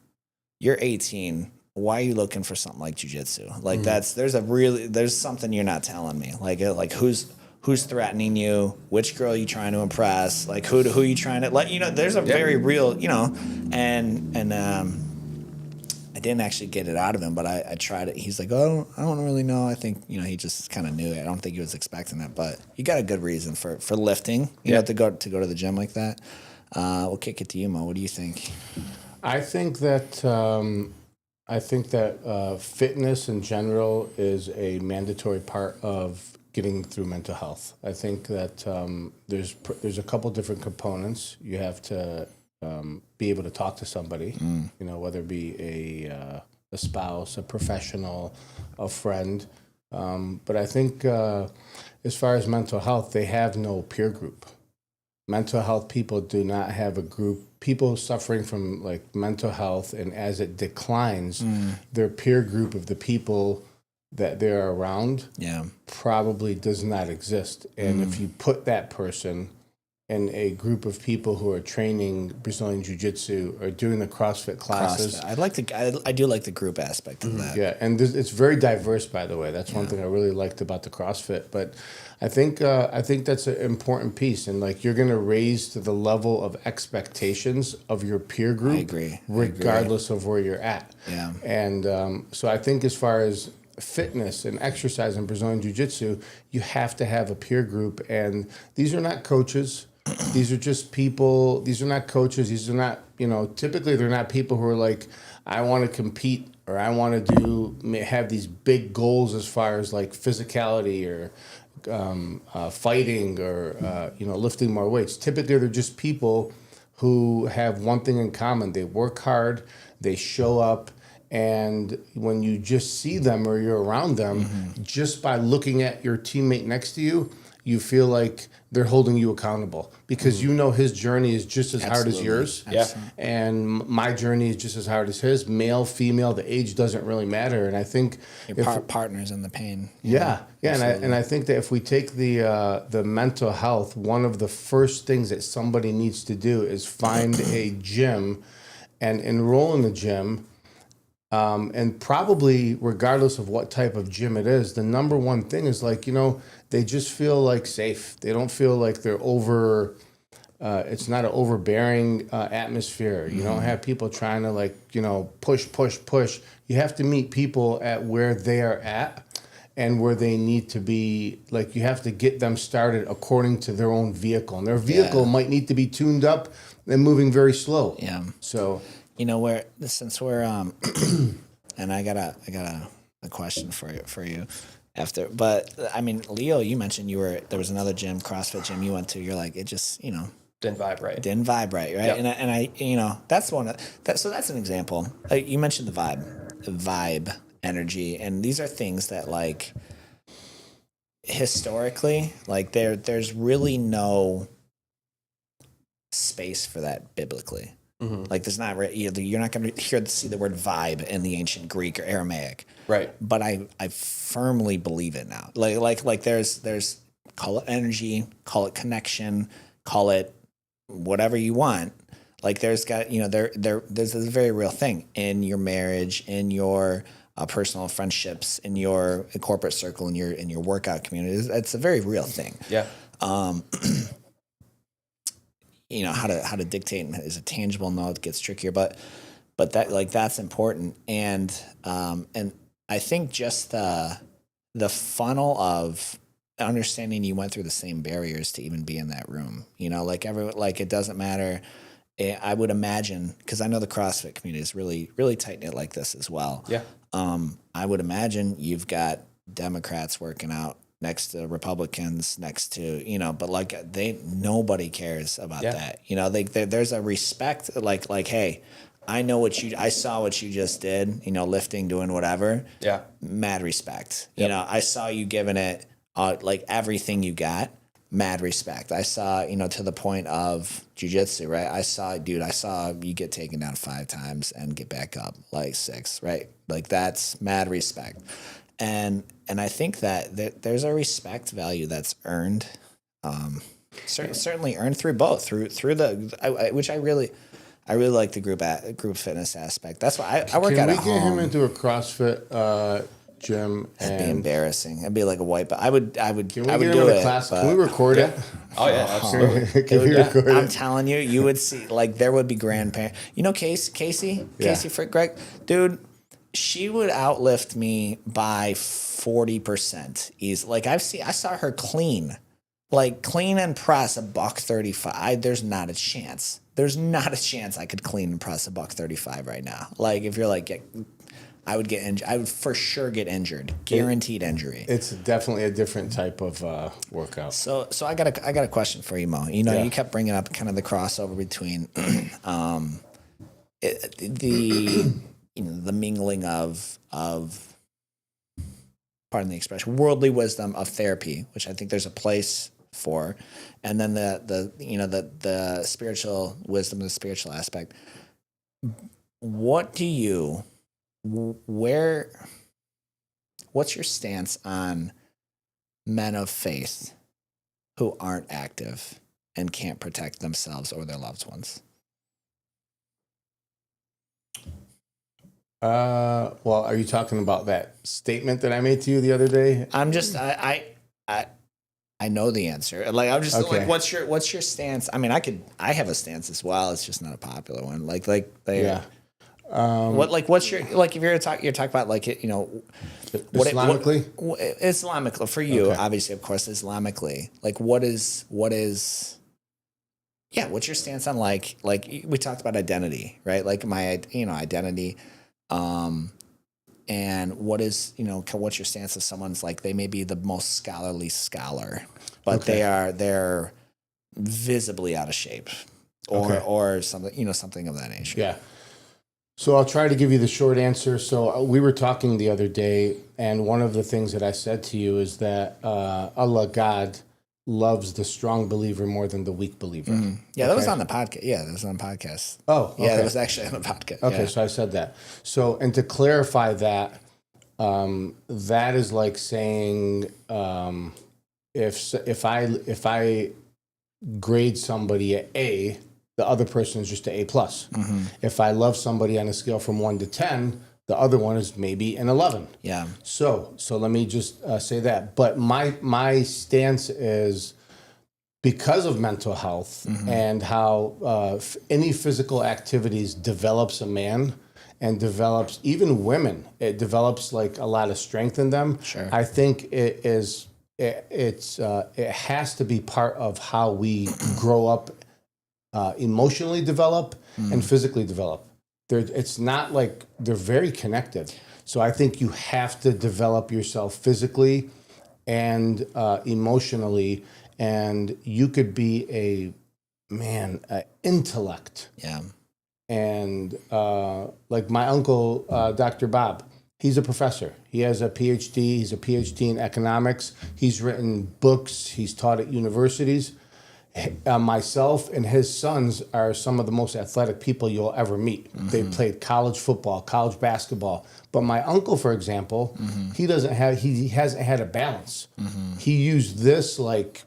S1: You're 18. Why are you looking for something like jiu-jitsu? Like there's something you're not telling me. Like who's threatening you? Which girl are you trying to impress? Like who are you trying to let? There's a very real, and I didn't actually get it out of him, but I tried it. He's like, oh, I don't really know. I think, he just kind of knew it. I don't think he was expecting it, but you got a good reason for lifting, you know, to go to the gym like that. We'll kick it to you, Mo. What do you think?
S2: I think that fitness in general is a mandatory part of getting through mental health. I think that there's a couple different components. You have to be able to talk to somebody, whether it be a spouse, a professional, a friend. But I think as far as mental health, they have no peer group. Mental health people do not have a group. People suffering from like mental health, and as it declines, their peer group of the people that they're around probably does not exist. And if you put that person in a group of people who are training Brazilian Jiu-Jitsu or doing the CrossFit classes.
S1: I do like the group aspect of that.
S2: Yeah, and it's very diverse, by the way. That's one thing I really liked about the CrossFit. But I think that's an important piece, and like you're going to raise to the level of expectations of your peer group.
S1: I agree.
S2: Regardless of where you're at.
S1: Yeah.
S2: And so I think as far as fitness and exercise in Brazilian Jiu-Jitsu, you have to have a peer group, and these are not coaches. These are just people. These are not coaches. These are not, typically they're not people who are like, I want to compete or I want to have these big goals as far as like physicality or fighting or, lifting more weights. Typically they're just people who have one thing in common. They work hard, they show up, and when you just see them or you're around them, just by looking at your teammate next to you, you feel like they're holding you accountable because his journey is just as hard as yours.
S3: Yeah.
S2: And my journey is just as hard as his. Male, female, the age doesn't really matter. And I think
S1: your partners in the pain.
S2: Yeah. And I think that if we take the mental health, one of the first things that somebody needs to do is find a gym and enroll in the gym. And probably regardless of what type of gym it is, the number one thing is like, they just feel like safe. They don't feel like they're over, it's not an overbearing atmosphere. You don't have people trying to like, push. You have to meet people at where they are at and where they need to be. Like you have to get them started according to their own vehicle. And their vehicle might need to be tuned up and moving very slow.
S1: Yeah.
S2: So...
S1: since we're and I got a question for you after, but I mean, Leo, you mentioned there was another gym, CrossFit gym you went to. You're like, it just didn't vibe right, right?
S3: Yep.
S1: And I that's so that's an example. You mentioned the vibe, energy, and these are things that like historically, like there's really no space for that biblically. Like there's not you're not going to see the word vibe in the ancient Greek or Aramaic,
S3: right?
S1: But I firmly believe it now. Like there's call it energy, call it connection, call it whatever you want. Like there's there's a very real thing in your marriage, in your personal friendships, in your corporate circle, in your workout community. It's a very real thing.
S3: Yeah.
S1: How to dictate is a tangible. No, it gets trickier, but that's important. And I think just the funnel of understanding you went through the same barriers to even be in that room. It doesn't matter. I would imagine, because I know the CrossFit community is really, really tight knit like this as well.
S3: Yeah.
S1: I would imagine you've got Democrats working out next to Republicans, next to, but nobody cares about that. There's a respect, like, hey, I saw what you just did, lifting, doing whatever.
S3: Yeah.
S1: Mad respect.
S3: Yep.
S1: I saw you giving it everything you got. Mad respect. I saw, to the point of Jiu-Jitsu, right? I saw you get taken down 5 times and get back up 6, right? That's mad respect. And I think that there's a respect value that's earned, certainly earned through both, through which I really like the group fitness aspect. That's why I work out at home.
S2: Can we get him into a CrossFit gym?
S1: That'd be embarrassing. It'd be like a wipe. I would.
S2: Can we
S1: I
S2: get
S1: would
S2: him
S1: do
S2: in a
S1: it.
S2: class? Can we record it?
S3: Oh yeah, absolutely.
S2: Can we record
S1: I'm
S2: it?
S1: telling you, you would see there would be grandparents. Casey
S2: Yeah.
S1: Frick, Greg, dude. She would outlift me by 40% easy. I saw her clean and press a $135. There's not a chance. There's not a chance I could clean and press a $135 right now. If you're I would get injured. I would for sure get injured. Guaranteed injury.
S2: It's definitely a different type of workout.
S1: So I got a question for you, Mo. You kept bringing up kind of the crossover between the mingling of pardon the expression, worldly wisdom of therapy, which I think there's a place for, and then the spiritual wisdom, the spiritual aspect. What's your stance on men of faith who aren't active and can't protect themselves or their loved ones?
S2: Well, are you talking about that statement that I made to you the other day?
S1: I'm just I know the answer. I'm just
S2: Okay.
S1: what's your stance? I mean, I have a stance as well. It's just not a popular one.
S2: Yeah.
S1: What's your if you're talking about
S2: Islamically?
S1: Islamically for you,
S2: Okay.
S1: obviously, of course, Islamically. What's your stance on we talked about identity, right? My identity, and what's your stance if someone's they may be the most scholarly scholar, but
S2: Okay.
S1: they're visibly out of shape, or something of that nature.
S2: Yeah. So I'll try to give you the short answer. So we were talking the other day, and one of the things that I said to you is that Allah, God, loves the strong believer more than the weak believer.
S1: Mm-hmm. Yeah, that was
S2: Okay?
S1: on the podcast. Yeah, that was on the podcast.
S2: Oh, okay.
S1: Yeah, that was actually on the podcast.
S2: Okay,
S1: Yeah.
S2: so I said that. So, and to clarify that, that is like saying if I grade somebody at A, the other person is just an A plus.
S1: Mm-hmm.
S2: If I love somebody on a scale from 1 to 10, the other one is maybe an 11.
S1: Yeah.
S2: So let me just say that. But my stance is, because of mental health and how any physical activities develops a man and develops even women, it develops a lot of strength in them.
S1: Sure.
S2: I think it has to be part of how we grow up, emotionally develop and physically develop. It's not they're very connected. So I think you have to develop yourself physically and emotionally, and you could be an intellect.
S1: Yeah.
S2: And my uncle, Dr. Bob, he's a professor. He has a PhD. He's a PhD in economics. He's written books. He's taught at universities. Myself and his sons are some of the most athletic people you'll ever meet. They've played college football, college basketball. But my uncle, for example, he hasn't had a balance. He used this like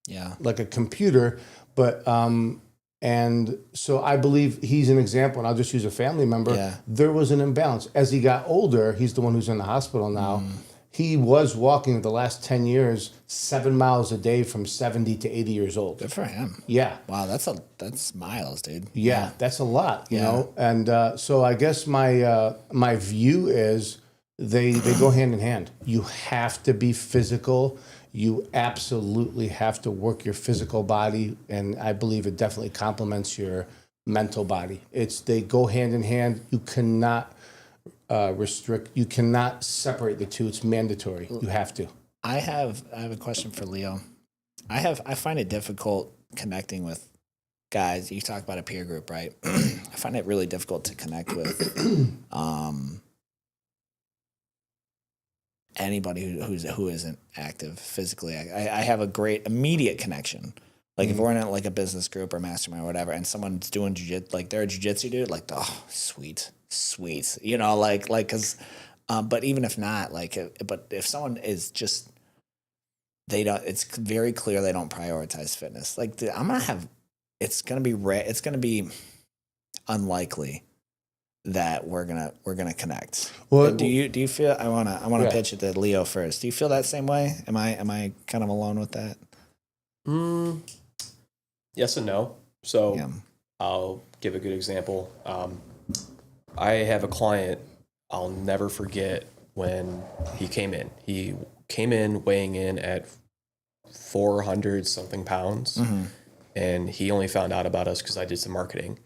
S2: a computer, but and And so I believe he's an example, and I'll just use a family member.
S1: Yeah.
S2: There was an imbalance. As he got older, he's the one who's in the hospital now. He was walking the last 10 years, 7 miles a day from 70 to 80 years old.
S1: Good for him.
S2: Yeah.
S1: Wow, that's miles, dude.
S2: Yeah, that's a lot, you
S1: Yeah.
S2: know? And so I guess my view is they go hand in hand. You have to be physical. You absolutely have to work your physical body, and I believe it definitely complements your mental body. They go hand in hand. You cannot restrict. You cannot separate the two. It's mandatory. You have to.
S1: I have a question for Leo. I find it difficult connecting with guys. You talk about a peer group, right? I find it really difficult to connect with anybody who isn't active physically. I have a great immediate connection. Like if we're in like a business group or mastermind or whatever, and someone's doing jiu-jitsu, like they're a jiu-jitsu dude, like, oh, sweet, you know, like, cause, but even if not, like, but if someone is just, it's very clear they don't prioritize fitness. Like it's going to be unlikely that we're gonna connect.
S2: Well,
S1: do you feel? I wanna
S2: Yeah.
S1: pitch it to Leo first. Do you feel that same way? Am I kind of alone with that?
S3: Yes and no. So
S1: Yeah.
S3: I'll give a good example. I have a client I'll never forget when he came in. He came in weighing in at 400 something pounds, and he only found out about us because I did some marketing.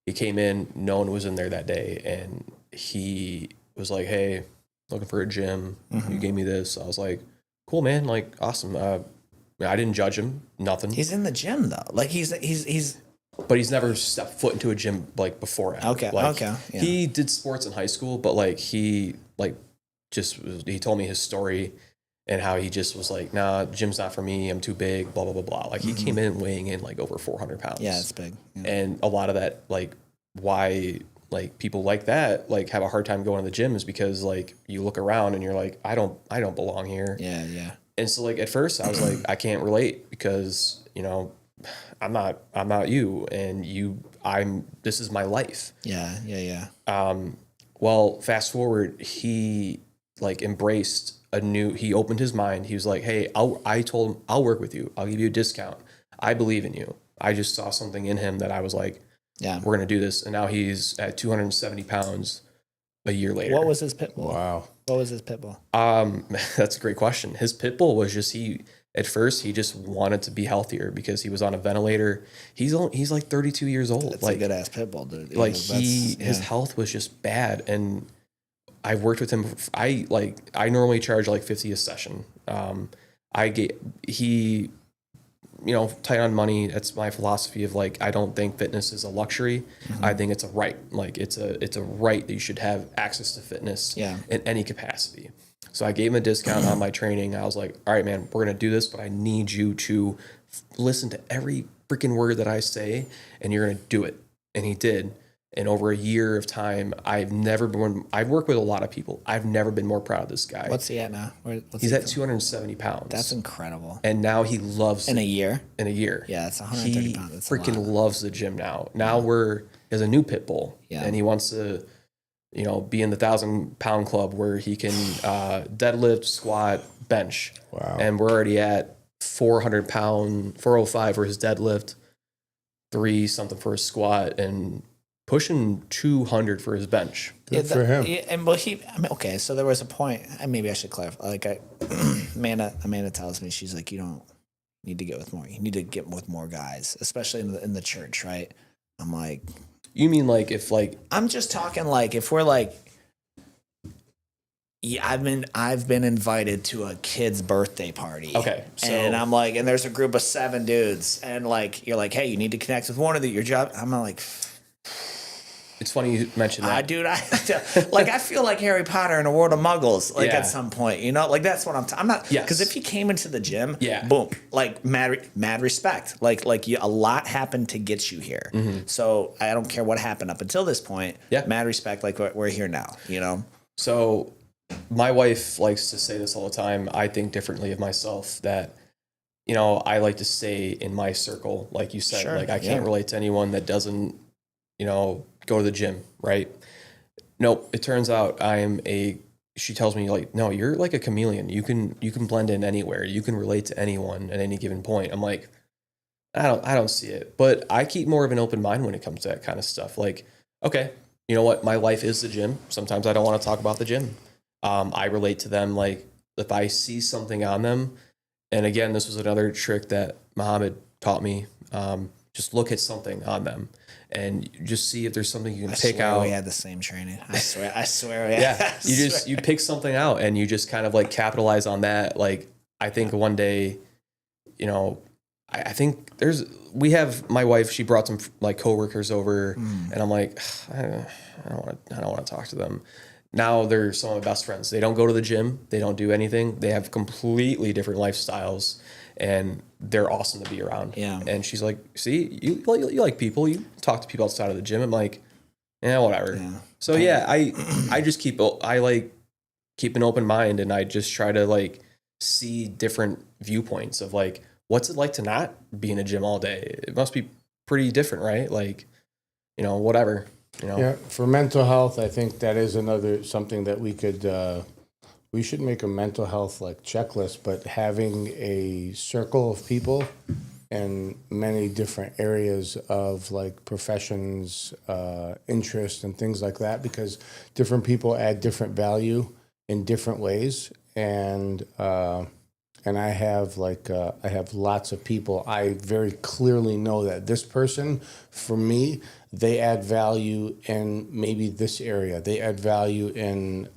S3: He came in, no one was in there that day, and he was like, "Hey, looking for a gym. You gave me this." I was like, "Cool, man. Like, awesome." I didn't judge him, nothing.
S1: He's in the gym though. Like he's
S3: But he's never stepped foot into a gym like before.
S1: Okay,
S3: Like,
S1: okay, yeah.
S3: He did sports in high school, but like he told me his story and how he just was like, "Nah, gym's not for me. I'm too big." Blah blah blah blah. Like he came in weighing in like over 400 pounds.
S1: yeah, it's big. Yeah.
S3: And a lot of that, like, why like people like that like have a hard time going to the gym is because like you look around and you're like, I don't belong here.
S1: Yeah.
S3: And so like at first I was like, I can't relate because, you know, I'm not you, and this is my life.
S1: Yeah.
S3: Well, fast forward, he like embraced he opened his mind. He was like, "Hey, I told him, I'll work with you. I'll give you a discount. I believe in you." I just saw something in him that I was like,
S1: Yeah.
S3: we're going to do this. And now he's at 270 pounds a year later.
S1: What was his pit bull?
S2: Wow.
S1: What was his pit bull?
S3: That's a great question. His pit bull was just, at first he just wanted to be healthier because he was on a ventilator. He's like 32 years old.
S1: It's
S3: like
S1: a good ass pit bull, dude.
S3: like his health was just bad. And I worked with him. I normally charge like 50 a session. You know, tight on money. That's my philosophy of like, I don't think fitness is a luxury. I think it's a right. Like it's a right that you should have access to fitness in any capacity. So I gave him a discount on my training. I was like, all right, man, we're going to do this, but I need you to listen to every freaking word that I say, and you're going to do it. And he did. And over a year of time, I've worked with a lot of people. I've never been more proud of this guy.
S1: What's he at now?
S3: He's at 270 pounds.
S1: That's incredible.
S3: And now he loves
S1: In a year?
S3: In a year.
S1: Yeah, it's 130
S3: He
S1: pounds. That's
S3: freaking loves the gym now. Now he has a new pit bull.
S1: Yeah.
S3: And he wants to, you know, be in the 1,000-pound club where he can deadlift, squat, bench.
S2: Wow.
S3: And we're already at 405 for his deadlift, 3 something for his squat, and pushing 200 for his bench.
S2: Good for him.
S1: Yeah, and okay, so there was a point, and maybe I should clarify. Like Amanda tells me, she's like, you don't need to get with more. You need to get with more guys, especially in the church, right? I'm like,
S3: You mean like if like
S1: I'm just talking like if we're like, yeah, I've been invited to a kid's birthday party.
S3: Okay, so-
S1: and I'm like, and there's a group of 7 dudes, and like you're like, hey, you need to connect with one of your job. I'm not like,
S3: it's funny you mentioned that.
S1: dude, I feel like Harry Potter in a world of Muggles, like
S3: Yeah.
S1: at some point, you know, like that's what I'm not.
S3: Yes.
S1: Because if he came into the gym,
S3: Yeah.
S1: boom, like mad respect, like a lot happened to get you here. So I don't care what happened up until this point.
S3: Yeah.
S1: Mad respect, like we're here now, you know.
S3: So my wife likes to say this all the time. I think differently of myself, that you know, I like to say in my circle, like you said,
S1: Sure,
S3: like I
S1: yeah.
S3: can't relate to anyone that doesn't, you know, go to the gym, right? Nope. It turns out she tells me like, no, you're like a chameleon. You can blend in anywhere. You can relate to anyone at any given point. I'm like, I don't see it. But I keep more of an open mind when it comes to that kind of stuff. Like, okay, you know what? My life is the gym. Sometimes I don't want to talk about the gym. I relate to them like if I see something on them, and again, this was another trick that Muhammad taught me. Just look at something on them and just see if there's something you can pick
S1: swear
S3: out.
S1: we had the same training. I swear we had.
S3: Yeah, you pick something out and you just kind of like capitalize on that. Like I think one day, you know, I think we have my wife. She brought some like coworkers over, and I'm like, I don't want to talk to them. Now they're some of my best friends. They don't go to the gym. They don't do anything. They have completely different lifestyles, and they're awesome to be around.
S1: Yeah.
S3: And she's like, see, you like people. You talk to people outside of the gym. I'm like, yeah, whatever.
S1: Yeah.
S3: So yeah, I just keep an open mind, and I just try to like see different viewpoints of like, what's it like to not be in a gym all day? It must be pretty different, right? Like, you know, whatever. You know.
S2: Yeah, for mental health, I think that is another something that we should make a mental health like checklist, but having a circle of people in many different areas of like professions, interests, and things like that, because different people add different value in different ways, and I have I have lots of people. I very clearly know that this person, for me, they add value in maybe this area. They add value in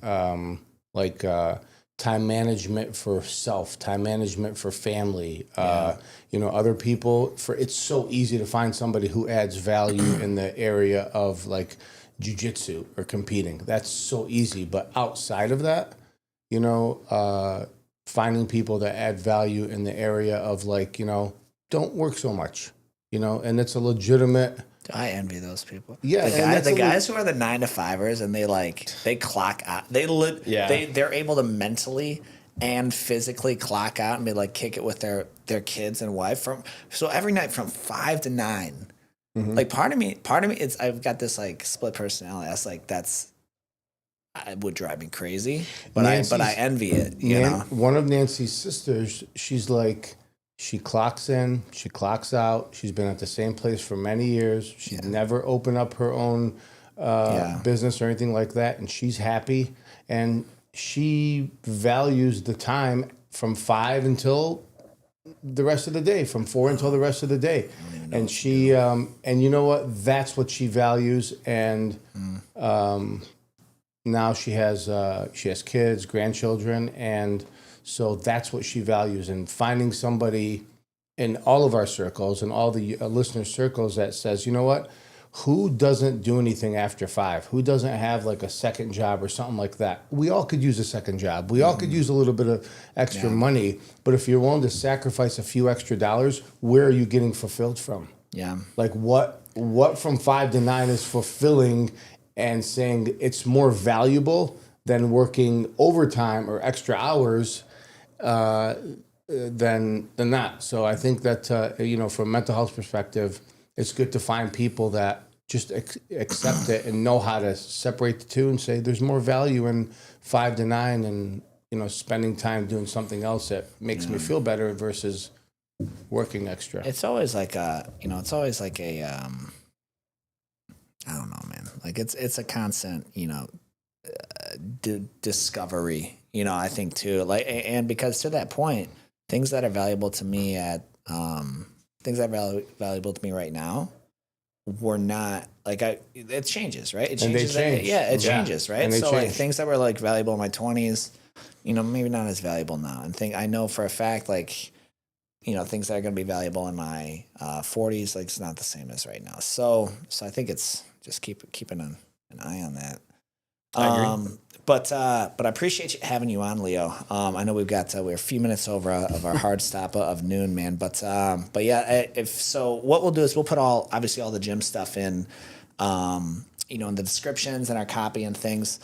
S2: time management for self, time management for family. You know, other people. It's so easy to find somebody who adds value in the area of like jiu-jitsu or competing. That's so easy. But outside of that, you know, finding people that add value in the area of like, you know, don't work so much, you know, and it's a legitimate.
S1: I envy those people.
S2: Yeah,
S1: the guys who are the 9-to-5ers and they clock out. They're able to mentally and physically clock out and be like kick it with their kids and wife so every night from 5 to 9.
S2: Mm-hmm.
S1: Like part of me I've got this like split personality. It would drive me crazy, but I envy it. You know,
S2: one of Nancy's sisters, she's like, she clocks in, she clocks out. She's been at the same place for many years. She's never opened up her own business or anything like that, and she's happy. And she values the time from 5 until the rest of the day, from 4 until the rest of the day. And she, and you know what? That's what she values. And now she has kids, grandchildren, and so that's what she values. And finding somebody in all of our circles and all the listener circles that says, you know what, who doesn't do anything after 5? Who doesn't have like a second job or something like that? We all could use a second job. We all could use a little bit of extra money. But if you're willing to sacrifice a few extra dollars, where are you getting fulfilled from?
S1: Yeah.
S2: Like what from 5 to 9 is fulfilling and saying it's more valuable than working overtime or extra hours than that. So I think that, you know, from a mental health perspective, it's good to find people that just accept it and know how to separate the two and say there's more value in 5 to 9 and, you know, spending time doing something else that makes me feel better versus working extra.
S1: It's always like I don't know, man. Like it's a constant, you know, discovery, you know, I think too. Like, and because to that point, things that are valuable to me valuable to me right now were not like it changes, right? It changes. It changes, right? So like things that were like valuable in my 20s, you know, maybe not as valuable now. And I know for a fact, like, you know, things that are going to be valuable in my 40s, like it's not the same as right now. So I think it's just keeping an eye on that.
S3: I agree.
S1: But I appreciate having you on, Leo. I know we're a few minutes over of our hard stop of noon, man. But yeah, what we'll do is we'll put all the gym stuff in, you know, in the descriptions and our copy and things.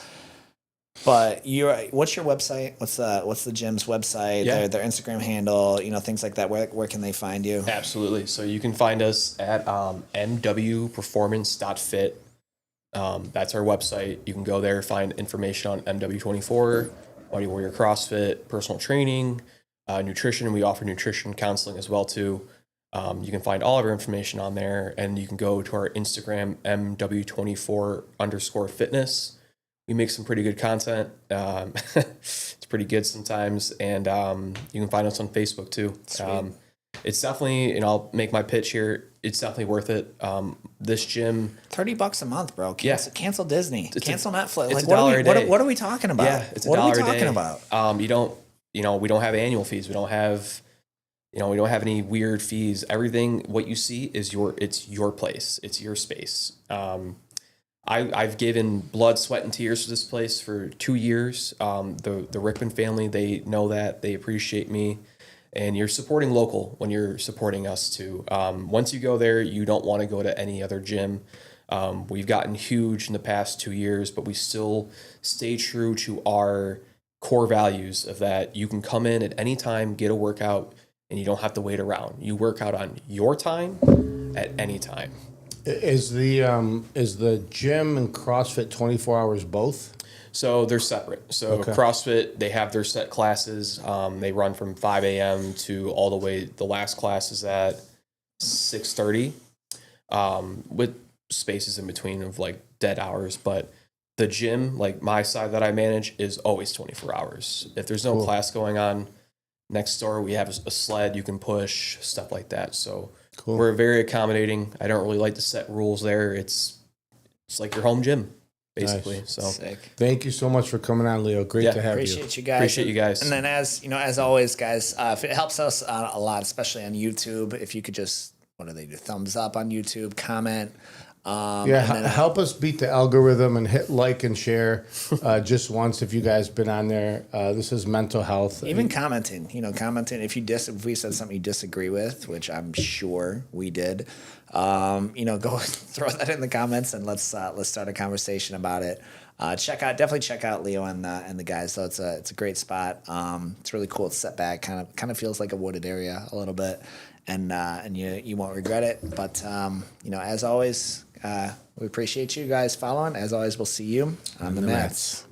S1: But what's your website? What's the gym's website?
S3: Yeah.
S1: Their Instagram handle, things like that. Where can they find you?
S3: Absolutely. So you can find us at mwperformance.fit. That's our website. You can go there, find information on MW24, Body Warrior CrossFit, personal training, nutrition. We offer nutrition counseling as well too. You can find all of our information on there, and you can go to our Instagram, MW24_fitness. We make some pretty good content. It's pretty good sometimes. And you can find us on Facebook too. It's definitely, and I'll make my pitch here, it's definitely worth it. This gym,
S1: $30 a month, bro. Cancel Disney. Cancel Netflix.
S3: It's
S1: Like,
S3: $1 a day.
S1: what are we talking about?
S3: Yeah, it's
S1: what
S3: $1
S1: are we
S3: a
S1: talking
S3: day.
S1: about?
S3: We don't have annual fees. We don't have any weird fees. Everything, what you see is it's your place. It's your space. I've given blood, sweat, and tears to this place for 2 years. The Rickman family, they know that. They appreciate me. And you're supporting local when you're supporting us too. Once you go there, you don't want to go to any other gym. We've gotten huge in the past 2 years, but we still stay true to our core values of that you can come in at any time, get a workout, and you don't have to wait around. You work out on your time at any time.
S2: Is the gym and CrossFit 24 hours both?
S3: So they're separate. So CrossFit, they have their set classes. They run from 5 a.m. to all the way. The last class is at 6:30, with spaces in between of like dead hours. But the gym, like my side that I manage, is always 24 hours. If there's no class going on next door, we have a sled you can push, stuff like that. So we're very accommodating. I don't really like to set rules there. It's like your home gym, basically.
S2: Nice.
S3: So
S1: Sick.
S2: Thank you so much for coming on, Leo. Great to have
S1: Appreciate you guys.
S3: Appreciate you guys.
S1: And then as always, guys, if it helps us a lot, especially on YouTube, if you could just, what do they do? Thumbs up on YouTube, comment.
S2: Help us beat the algorithm and hit like and share just once if you guys been on there. This is mental health.
S1: Even commenting, if we said something you disagree with, which I'm sure we did, go throw that in the comments and let's start a conversation about it. Definitely check out Leo and the guys. So it's a great spot. It's really cool. It's set back, kind of feels like a wooded area a little bit, and you won't regret it. But as always, we appreciate you guys following. As always, we'll see you on the mats.